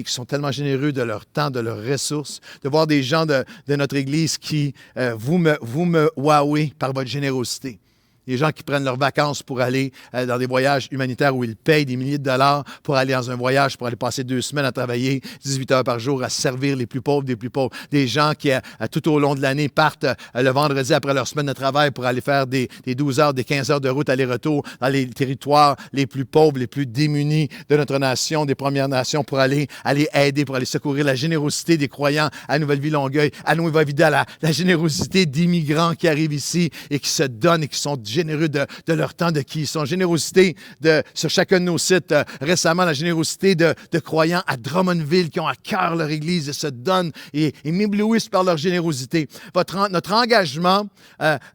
qui sont tellement généreux de leur temps, de leurs ressources, de voir des gens de notre Église qui vous me wowez par votre générosité. Des gens qui prennent leurs vacances pour aller dans des voyages humanitaires où ils payent des milliers de dollars pour aller dans un voyage, pour aller passer 2 semaines à travailler 18 heures par jour, à servir les plus pauvres des plus pauvres. Des gens qui, tout au long de l'année, partent le vendredi après leur semaine de travail pour aller faire des 12 heures, des 15 heures de route aller-retour dans les territoires les plus pauvres, les plus démunis de notre nation, des Premières Nations, pour aller aider, pour aller secourir la générosité des croyants à Nouvelle-Vie-Longueuil, à Nouvelle-Vie, la générosité d'immigrants qui arrivent ici et qui se donnent et qui sont généreux de leur temps, de qui ils sont. Générosité sur chacun de nos sites. Récemment, la générosité de croyants à Drummondville qui ont à cœur leur Église et se donnent et m'éblouissent par leur générosité. Notre engagement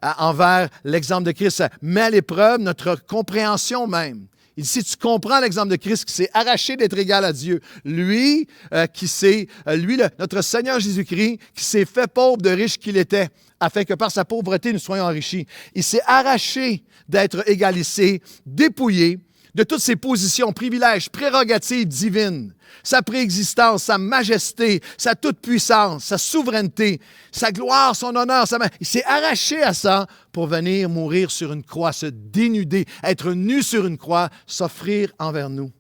envers l'exemple de Christ met à l'épreuve notre compréhension même. Ici, tu comprends l'exemple de Christ qui s'est arraché d'être égal à Dieu. Lui, notre Seigneur Jésus-Christ, qui s'est fait pauvre de riche qu'il était, afin que par sa pauvreté, nous soyons enrichis. Il s'est arraché d'être égalisé, dépouillé de toutes ses positions, privilèges, prérogatives divines, sa préexistence, sa majesté, sa toute-puissance, sa souveraineté, sa gloire, son honneur. Il s'est arraché à ça pour venir mourir sur une croix, se dénuder, être nu sur une croix, s'offrir envers nous,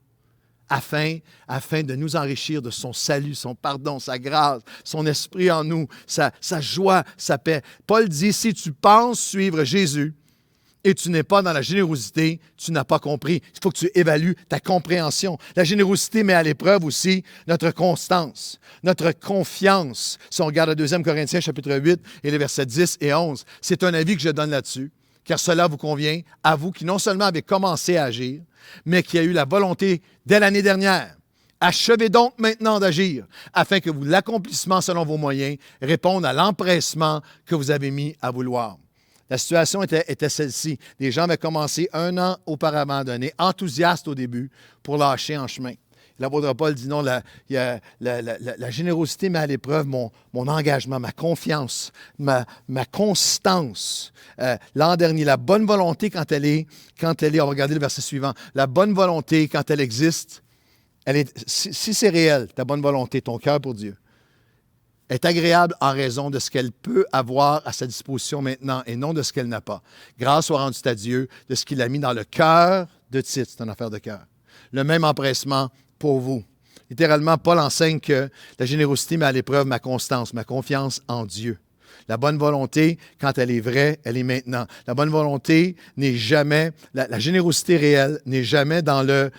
afin de nous enrichir de son salut, son pardon, sa grâce, son esprit en nous, sa joie, sa paix. Paul dit, si tu penses suivre Jésus, et tu n'es pas dans la générosité, tu n'as pas compris. Il faut que tu évalues ta compréhension. La générosité met à l'épreuve aussi notre constance, notre confiance. Si on regarde le 2 Corinthiens chapitre 8 et les versets 10 et 11, c'est un avis que je donne là-dessus, car cela vous convient, à vous qui non seulement avez commencé à agir, mais qui a eu la volonté dès l'année dernière. Achevez donc maintenant d'agir, afin que l'accomplissement selon vos moyens réponde à l'empressement que vous avez mis à vouloir. La situation était celle-ci. Les gens avaient commencé 1 an auparavant, donné enthousiastes au début, pour lâcher en chemin. L'apôtre Paul dit non, la générosité met à l'épreuve mon engagement, ma confiance, ma constance. L'an dernier, la bonne volonté quand elle est, on va regarder le verset suivant, la bonne volonté quand elle existe, si c'est réel, ta bonne volonté, ton cœur pour Dieu, est agréable en raison de ce qu'elle peut avoir à sa disposition maintenant et non de ce qu'elle n'a pas. Grâce soit rendue à Dieu de ce qu'il a mis dans le cœur de Tite. C'est une affaire de cœur. Le même empressement pour vous. Littéralement, Paul enseigne que la générosité met à l'épreuve ma constance, ma confiance en Dieu. La bonne volonté, quand elle est vraie, elle est maintenant. La bonne volonté n'est jamais, la générosité réelle n'est jamais dans le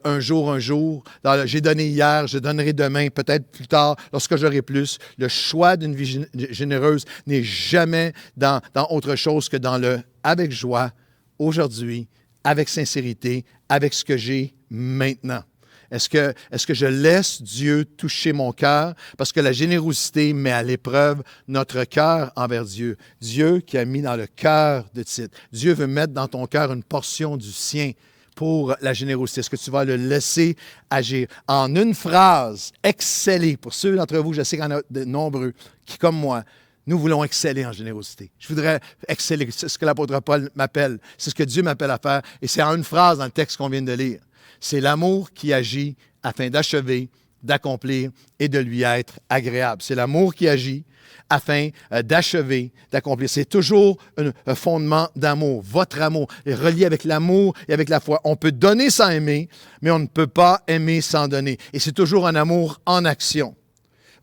un jour, dans le j'ai donné hier, je donnerai demain, peut-être plus tard, lorsque j'aurai plus. Le choix d'une vie généreuse n'est jamais dans autre chose que dans le avec joie, aujourd'hui, avec sincérité, avec ce que j'ai maintenant. Est-ce que je laisse Dieu toucher mon cœur? Parce que la générosité met à l'épreuve notre cœur envers Dieu. Dieu qui a mis dans le cœur de Tite. Dieu veut mettre dans ton cœur une portion du sien pour la générosité. Est-ce que tu vas le laisser agir? En une phrase, exceller. Pour ceux d'entre vous, je sais qu'il y en a de nombreux qui, comme moi, nous voulons exceller en générosité. Je voudrais exceller. C'est ce que l'apôtre Paul m'appelle. C'est ce que Dieu m'appelle à faire. Et c'est en une phrase dans le texte qu'on vient de lire. C'est l'amour qui agit afin d'achever, d'accomplir et de lui être agréable. C'est l'amour qui agit afin d'achever, d'accomplir. C'est toujours un fondement d'amour. Votre amour est relié avec l'amour et avec la foi. On peut donner sans aimer, mais on ne peut pas aimer sans donner. Et c'est toujours un amour en action.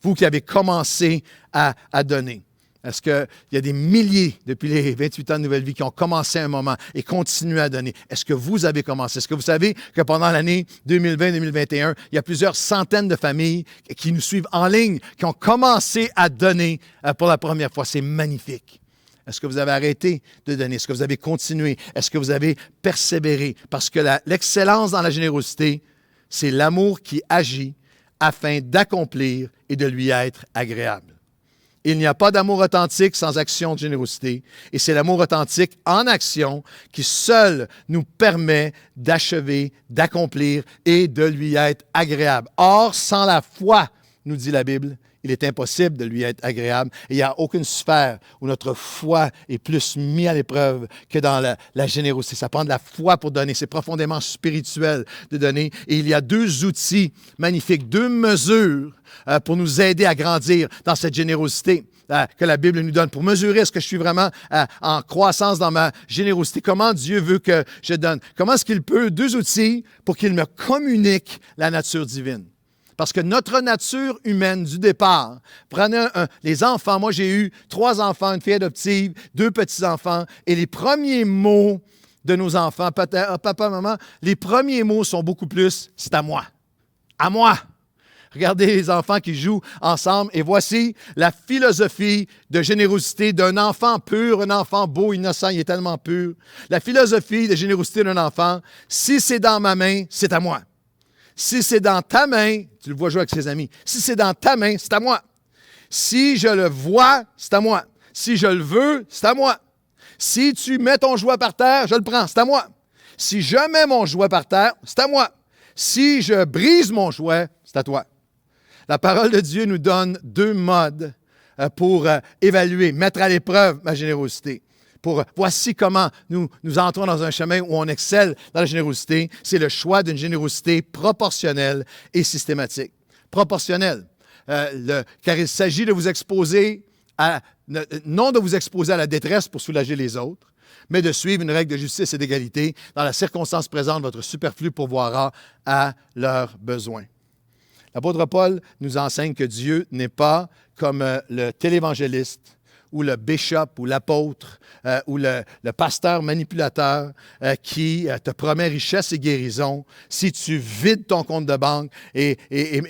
Vous qui avez commencé à donner. Est-ce qu'il y a des milliers, depuis les 28 ans de Nouvelle Vie, qui ont commencé un moment et continuent à donner? Est-ce que vous avez commencé? Est-ce que vous savez que pendant l'année 2020-2021, il y a plusieurs centaines de familles qui nous suivent en ligne, qui ont commencé à donner pour la première fois? C'est magnifique. Est-ce que vous avez arrêté de donner? Est-ce que vous avez continué? Est-ce que vous avez persévéré? Parce que l'excellence dans la générosité, c'est l'amour qui agit afin d'accomplir et de lui être agréable. Il n'y a pas d'amour authentique sans action de générosité. Et c'est l'amour authentique en action qui seul nous permet d'achever, d'accomplir et de lui être agréable. Or, sans la foi, nous dit la Bible, il est impossible de lui être agréable. Et il n'y a aucune sphère où notre foi est plus mise à l'épreuve que dans la générosité. Ça prend de la foi pour donner. C'est profondément spirituel de donner. Et il y a deux outils magnifiques, deux mesures pour nous aider à grandir dans cette générosité que la Bible nous donne. Pour mesurer est-ce que je suis vraiment en croissance dans ma générosité. Comment Dieu veut que je donne. Comment est-ce qu'il peut, deux outils pour qu'il me communique la nature divine. Parce que notre nature humaine du départ, prenez les enfants, moi j'ai eu 3 enfants, une fille adoptive, 2 petits-enfants, et les premiers mots de nos enfants, papa, maman, les premiers mots sont beaucoup plus, c'est à moi. À moi. Regardez les enfants qui jouent ensemble, et voici la philosophie de générosité d'un enfant pur, un enfant beau, innocent, il est tellement pur. La philosophie de générosité d'un enfant, si c'est dans ma main, c'est à moi. Si c'est dans ta main, tu le vois jouer avec ses amis. Si c'est dans ta main, c'est à moi. Si je le vois, c'est à moi. Si je le veux, c'est à moi. Si tu mets ton jouet par terre, je le prends, c'est à moi. Si je mets mon jouet par terre, c'est à moi. Si je brise mon jouet, c'est à toi. La parole de Dieu nous donne 2 modes pour évaluer, mettre à l'épreuve ma générosité. Voici comment nous entrons dans un chemin où on excelle dans la générosité. C'est le choix d'une générosité proportionnelle et systématique. Proportionnelle. Car il s'agit de vous exposer non de vous exposer à la détresse pour soulager les autres, mais de suivre une règle de justice et d'égalité. Dans la circonstance présente, votre superflu pourvoira à leurs besoins. L'apôtre Paul nous enseigne que Dieu n'est pas comme le télévangéliste ou le bishop, ou l'apôtre, ou le pasteur manipulateur qui te promet richesse et guérison si tu vides ton compte de banque et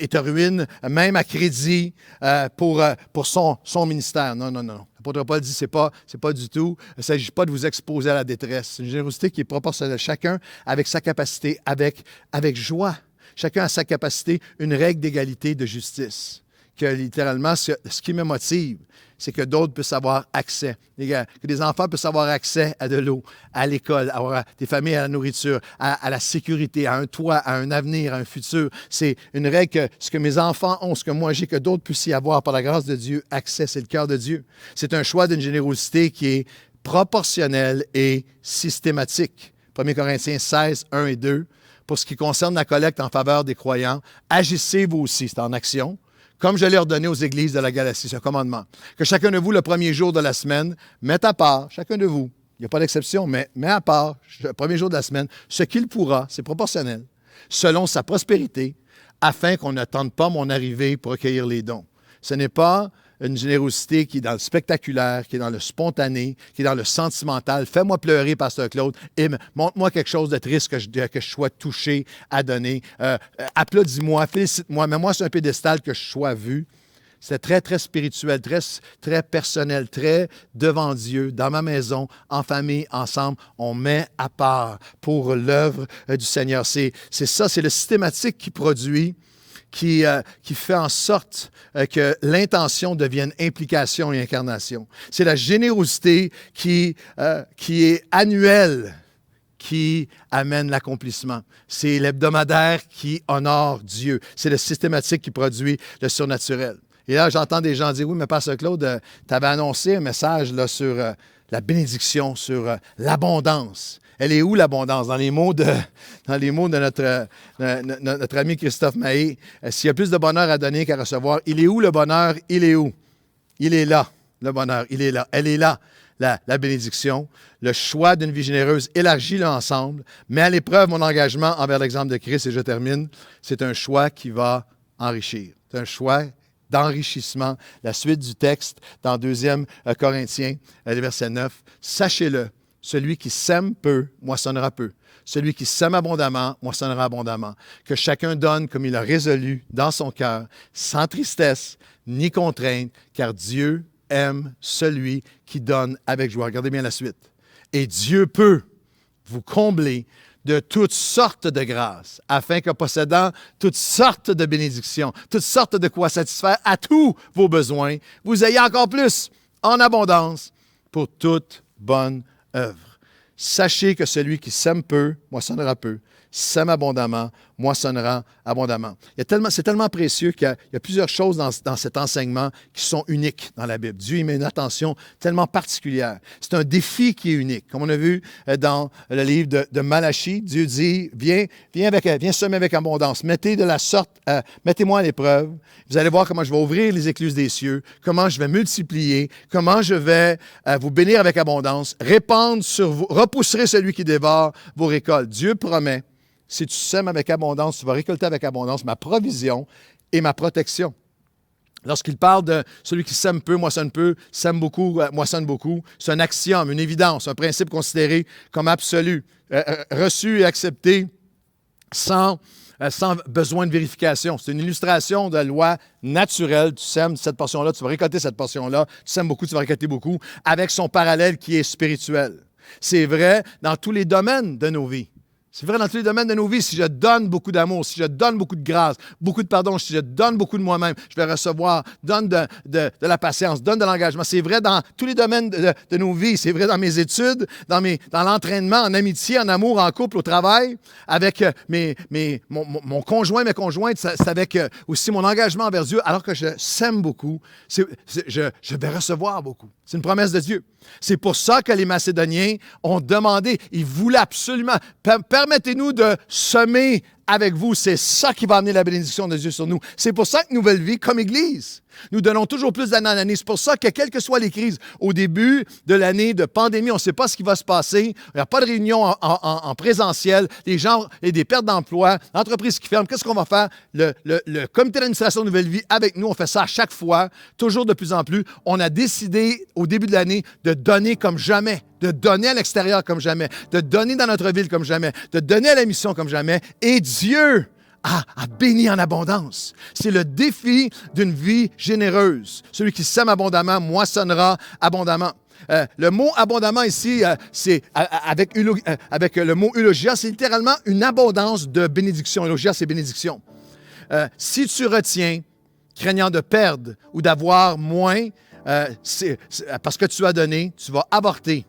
te ruines même à crédit pour son ministère. Non. L'apôtre Paul dit, c'est pas du tout, il ne s'agit pas de vous exposer à la détresse. C'est une générosité qui est proportionnelle. Chacun avec sa capacité, avec joie. Chacun a sa capacité, une règle d'égalité, de justice. Que littéralement, ce qui me motive, c'est que d'autres puissent avoir accès, que des enfants puissent avoir accès à de l'eau, à l'école, à des familles, à la nourriture, à la sécurité, à un toit, à un avenir, à un futur. C'est une règle que ce que mes enfants ont, ce que moi j'ai, que d'autres puissent y avoir par la grâce de Dieu, accès, c'est le cœur de Dieu. C'est un choix d'une générosité qui est proportionnelle et systématique. 1 Corinthiens 16, 1 et 2. Pour ce qui concerne la collecte en faveur des croyants, agissez vous aussi, c'est en action, comme je l'ai ordonné aux églises de la Galatie, ce commandement. Que chacun de vous, le premier jour de la semaine, mette à part, chacun de vous, il n'y a pas d'exception, mais met à part, le premier jour de la semaine, ce qu'il pourra, c'est proportionnel, selon sa prospérité, afin qu'on n'attende pas mon arrivée pour recueillir les dons. Ce n'est pas une générosité qui est dans le spectaculaire, qui est dans le spontané, qui est dans le sentimental. Fais-moi pleurer, Pasteur Claude, et montre-moi quelque chose de triste que je sois touché à donner. Applaudis-moi, félicite-moi, mets-moi sur un pédestal que je sois vu. C'est très, très spirituel, très, très personnel, très devant Dieu, dans ma maison, en famille, ensemble. On met à part pour l'œuvre du Seigneur. C'est ça, c'est le systématique qui produit, qui fait en sorte que l'intention devienne implication et incarnation. C'est la générosité qui est annuelle, qui amène l'accomplissement. C'est l'hebdomadaire qui honore Dieu. C'est le systématique qui produit le surnaturel. Et là, j'entends des gens dire, oui, mais Pasteur Claude, tu avais annoncé un message là, sur la bénédiction, sur l'abondance. Elle est où l'abondance? Dans les mots de notre ami Christophe Mahé, s'il y a plus de bonheur à donner qu'à recevoir, il est où le bonheur? Il est où? Il est là, le bonheur. Il est là. Elle est là, la bénédiction. Le choix d'une vie généreuse élargit l'ensemble, met à l'épreuve mon engagement envers l'exemple de Christ, et je termine. C'est un choix qui va enrichir. C'est un choix d'enrichissement. La suite du texte dans 2 Corinthiens, le verset 9. Sachez-le, celui qui sème peu, moissonnera peu. Celui qui sème abondamment, moissonnera abondamment. Que chacun donne comme il a résolu dans son cœur, sans tristesse ni contrainte, car Dieu aime celui qui donne avec joie. Regardez bien la suite. Et Dieu peut vous combler de toutes sortes de grâces, afin que possédant toutes sortes de bénédictions, toutes sortes de quoi satisfaire à tous vos besoins, vous ayez encore plus en abondance pour toute bonne œuvre. Sachez que celui qui sème peu, moissonnera peu. Sème abondamment, moissonnera abondamment. C'est tellement précieux qu'il y a plusieurs choses dans cet enseignement qui sont uniques dans la Bible. Dieu y met une attention tellement particulière. C'est un défi qui est unique. Comme on a vu dans le livre de Malachie, Dieu dit, viens semer avec abondance. Mettez-moi à l'épreuve. Vous allez voir comment je vais ouvrir les écluses des cieux, comment je vais multiplier, comment je vais vous bénir avec abondance, répandre sur vous, repousserez celui qui dévore vos récoltes. Dieu promet, si tu sèmes avec abondance, tu vas récolter avec abondance ma provision et ma protection. Lorsqu'il parle de celui qui sème peu, sème beaucoup, moissonne beaucoup, c'est un axiome, une évidence, un principe considéré comme absolu, reçu et accepté sans besoin de vérification. C'est une illustration de la loi naturelle. Tu sèmes cette portion-là, tu vas récolter cette portion-là. Tu sèmes beaucoup, tu vas récolter beaucoup, avec son parallèle qui est spirituel. C'est vrai dans tous les domaines de nos vies. C'est vrai dans tous les domaines de nos vies. Si je donne beaucoup d'amour, si je donne beaucoup de grâce, beaucoup de pardon, si je donne beaucoup de moi-même, je vais recevoir, donne de la patience, donne de l'engagement. C'est vrai dans tous les domaines de nos vies. C'est vrai dans mes études, dans l'entraînement, en amitié, en amour, en couple, au travail, avec mon conjoint, mes conjointes. C'est avec aussi mon engagement envers Dieu. Alors que je sème beaucoup, je vais recevoir beaucoup. C'est une promesse de Dieu. C'est pour ça que les Macédoniens ont demandé, ils voulaient absolument, permettez-nous de semer avec vous. C'est ça qui va amener la bénédiction de Dieu sur nous. C'est pour ça que Nouvelle Vie, comme Église, nous donnons toujours plus d'année en année. C'est pour ça que, quelles que soient les crises, au début de l'année de pandémie, on ne sait pas ce qui va se passer. Il n'y a pas de réunion en présentiel. Les gens et des pertes d'emploi, l'entreprise qui ferme. Qu'est-ce qu'on va faire? Le comité d'administration de Nouvelle Vie, avec nous, on fait ça à chaque fois, toujours de plus en plus. On a décidé, au début de l'année, de donner comme jamais, de donner à l'extérieur comme jamais, de donner dans notre ville comme jamais, de donner à la mission comme jamais. Et Dieu a béni en abondance. C'est le défi d'une vie généreuse. Celui qui sème abondamment moissonnera abondamment. Le mot abondamment ici, c'est avec le mot eulogia, c'est littéralement une abondance de bénédiction. Eulogia, c'est bénédiction. Si tu retiens, craignant de perdre ou d'avoir moins, parce que tu as donné, tu vas avorter.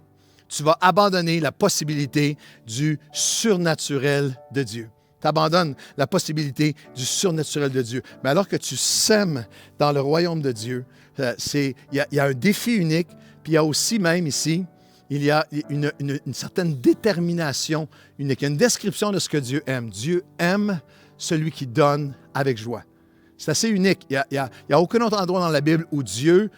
Tu vas abandonner la possibilité du surnaturel de Dieu. Tu abandonnes la possibilité du surnaturel de Dieu. Mais alors que tu sèmes dans le royaume de Dieu, il y a un défi unique, puis il y a aussi même ici, il y a une certaine détermination unique. Il y a une description de ce que Dieu aime. Dieu aime celui qui donne avec joie. C'est assez unique. Il n'y a aucun autre endroit dans la Bible où Dieu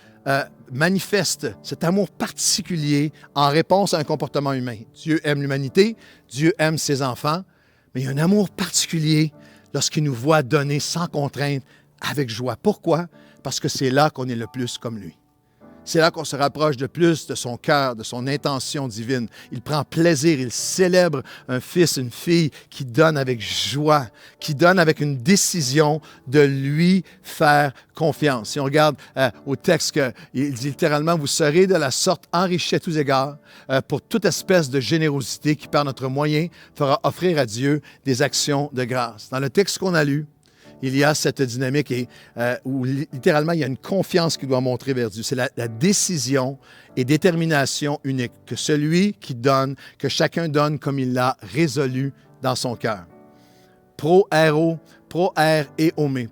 manifeste cet amour particulier en réponse à un comportement humain. Dieu aime l'humanité, Dieu aime ses enfants, mais il y a un amour particulier lorsqu'il nous voit donner sans contrainte, avec joie. Pourquoi? parce que c'est là qu'on est le plus comme lui. C'est là qu'on se rapproche de plus de son cœur, de son intention divine. Il prend plaisir, il célèbre un fils, une fille qui donne avec joie, qui donne avec une décision de lui faire confiance. Si on regarde au texte, il dit littéralement, vous serez de la sorte enrichis à tous égards pour toute espèce de générosité qui, par notre moyen, fera offrir à Dieu des actions de grâce. Dans le texte qu'on a lu, il y a cette dynamique où littéralement, il y a une confiance qu'il doit montrer vers Dieu. C'est la décision et détermination unique que celui qui donne, que chacun donne comme il l'a résolu dans son cœur. Pro-airo, pro-air-éomé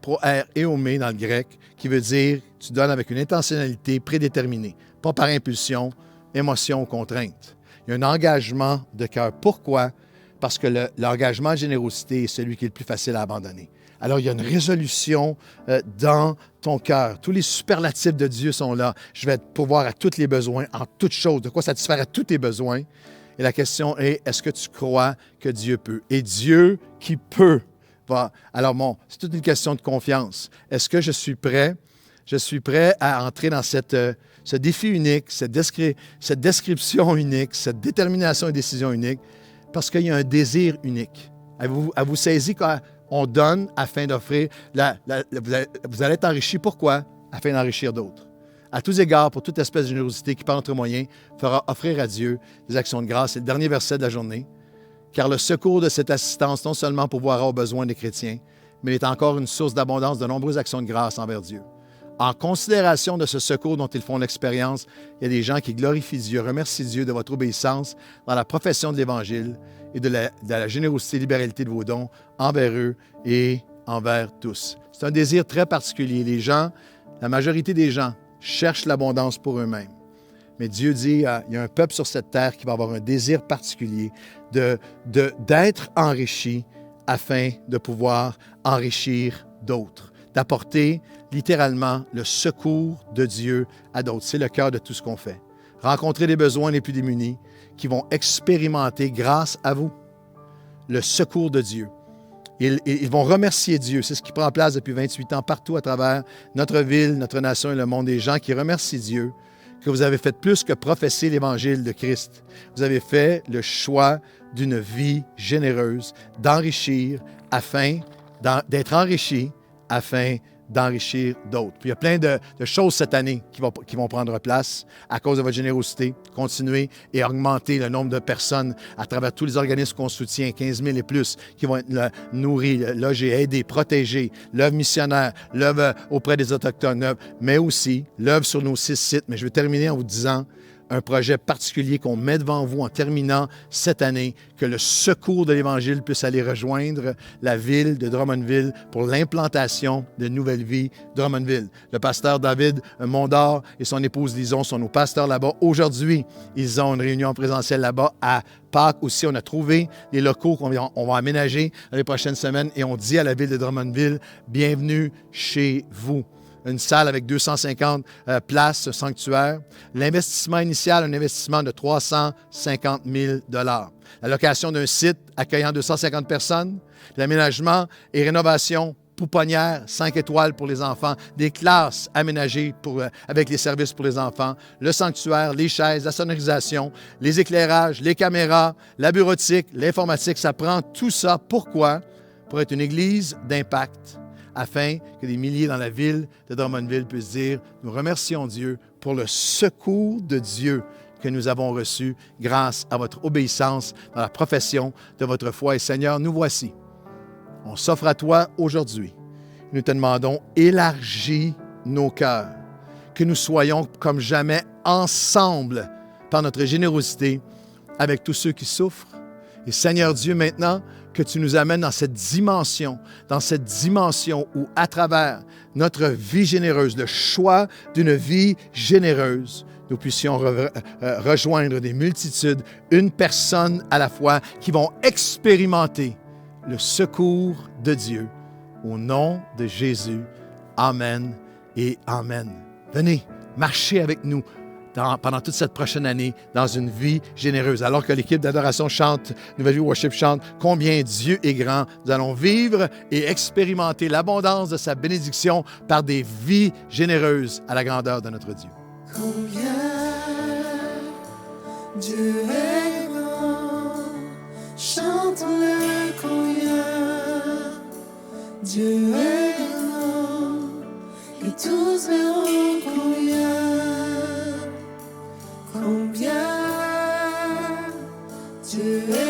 dans le grec, qui veut dire tu donnes avec une intentionnalité prédéterminée, pas par impulsion, émotion ou contrainte. Il y a un engagement de cœur. Pourquoi? Parce que l'engagement de générosité est celui qui est le plus facile à abandonner. Alors, il y a une résolution dans ton cœur. Tous les superlatifs de Dieu sont là. Je vais pourvoir à tous les besoins, en toutes choses, de quoi satisfaire à tous tes besoins. Et la question est, est-ce que tu crois que Dieu peut? Et Dieu qui peut va... Alors, c'est toute une question de confiance. Est-ce que je suis prêt? Je suis prêt à entrer dans ce défi unique, cette description unique, cette détermination et décision unique, parce qu'il y a un désir unique. Avez-vous saisi quoi? On donne afin d'offrir, vous allez être enrichis. Pourquoi? Afin d'enrichir d'autres. À tous égards, pour toute espèce de générosité qui, par notre moyen, fera offrir à Dieu des actions de grâce. C'est le dernier verset de la journée. Car le secours de cette assistance, non seulement pourvoira aux besoins des chrétiens, mais il est encore une source d'abondance de nombreuses actions de grâce envers Dieu. En considération de ce secours dont ils font l'expérience, il y a des gens qui glorifient Dieu, remercient Dieu de votre obéissance dans la profession de l'Évangile et de la générosité et libéralité de vos dons envers eux et envers tous. C'est un désir très particulier. Les gens, la majorité des gens, cherchent l'abondance pour eux-mêmes. Mais Dieu dit, il y a un peuple sur cette terre qui va avoir un désir particulier d'être enrichi afin de pouvoir enrichir d'autres, d'apporter littéralement le secours de Dieu à d'autres. C'est le cœur de tout ce qu'on fait. Rencontrer les besoins les plus démunis qui vont expérimenter, grâce à vous, le secours de Dieu. Ils vont remercier Dieu. C'est ce qui prend place depuis 28 ans partout à travers notre ville, notre nation et le monde. Des gens qui remercient Dieu que vous avez fait plus que professer l'Évangile de Christ. Vous avez fait le choix d'une vie généreuse, d'enrichir afin d'être enrichi afin d'enrichir d'autres. Puis il y a plein de choses cette année qui vont prendre place à cause de votre générosité. Continuer et augmenter le nombre de personnes à travers tous les organismes qu'on soutient, 15 000 et plus, qui vont être nourris, logés, aidés, protégés, l'œuvre missionnaire, l'œuvre auprès des Autochtones, mais aussi l'œuvre sur nos 6 sites. Mais je vais terminer en vous disant un projet particulier qu'on met devant vous en terminant cette année, que le secours de l'Évangile puisse aller rejoindre la ville de Drummondville pour l'implantation de Nouvelle Vie Drummondville. Le pasteur David Mondor et son épouse Lison sont nos pasteurs là-bas. Aujourd'hui, ils ont une réunion présentielle là-bas. À Pâques aussi, on a trouvé les locaux qu'on va aménager dans les prochaines semaines et on dit à la ville de Drummondville, bienvenue chez vous. Une salle avec 250 places, sanctuaire. L'investissement initial, un investissement de 350 000 $. La location d'un site accueillant 250 personnes. L'aménagement et rénovation pouponnière, 5 étoiles pour les enfants. Des classes aménagées avec les services pour les enfants. Le sanctuaire, les chaises, la sonorisation, les éclairages, les caméras, la bureautique, l'informatique. Ça prend tout ça. Pourquoi? Pour être une église d'impact, afin que des milliers dans la ville de Drummondville puissent dire « Nous remercions Dieu pour le secours de Dieu que nous avons reçu grâce à votre obéissance dans la profession de votre foi. Et Seigneur, nous voici. On s'offre à toi aujourd'hui. Nous te demandons, élargis nos cœurs, que nous soyons comme jamais ensemble par notre générosité avec tous ceux qui souffrent. Et Seigneur Dieu, maintenant, que tu nous amènes dans cette dimension où, à travers notre vie généreuse, le choix d'une vie généreuse, nous puissions rejoindre des multitudes, une personne à la fois, qui vont expérimenter le secours de Dieu. Au nom de Jésus, Amen et Amen. Venez, marchez avec nous pendant toute cette prochaine année dans une vie généreuse. Alors que l'équipe d'adoration chante, Nouvelle Vie Worship chante, combien Dieu est grand, nous allons vivre et expérimenter l'abondance de sa bénédiction par des vies généreuses à la grandeur de notre Dieu. Combien Dieu est grand, chante-le combien Dieu est grand, et tous verront combien Dieu est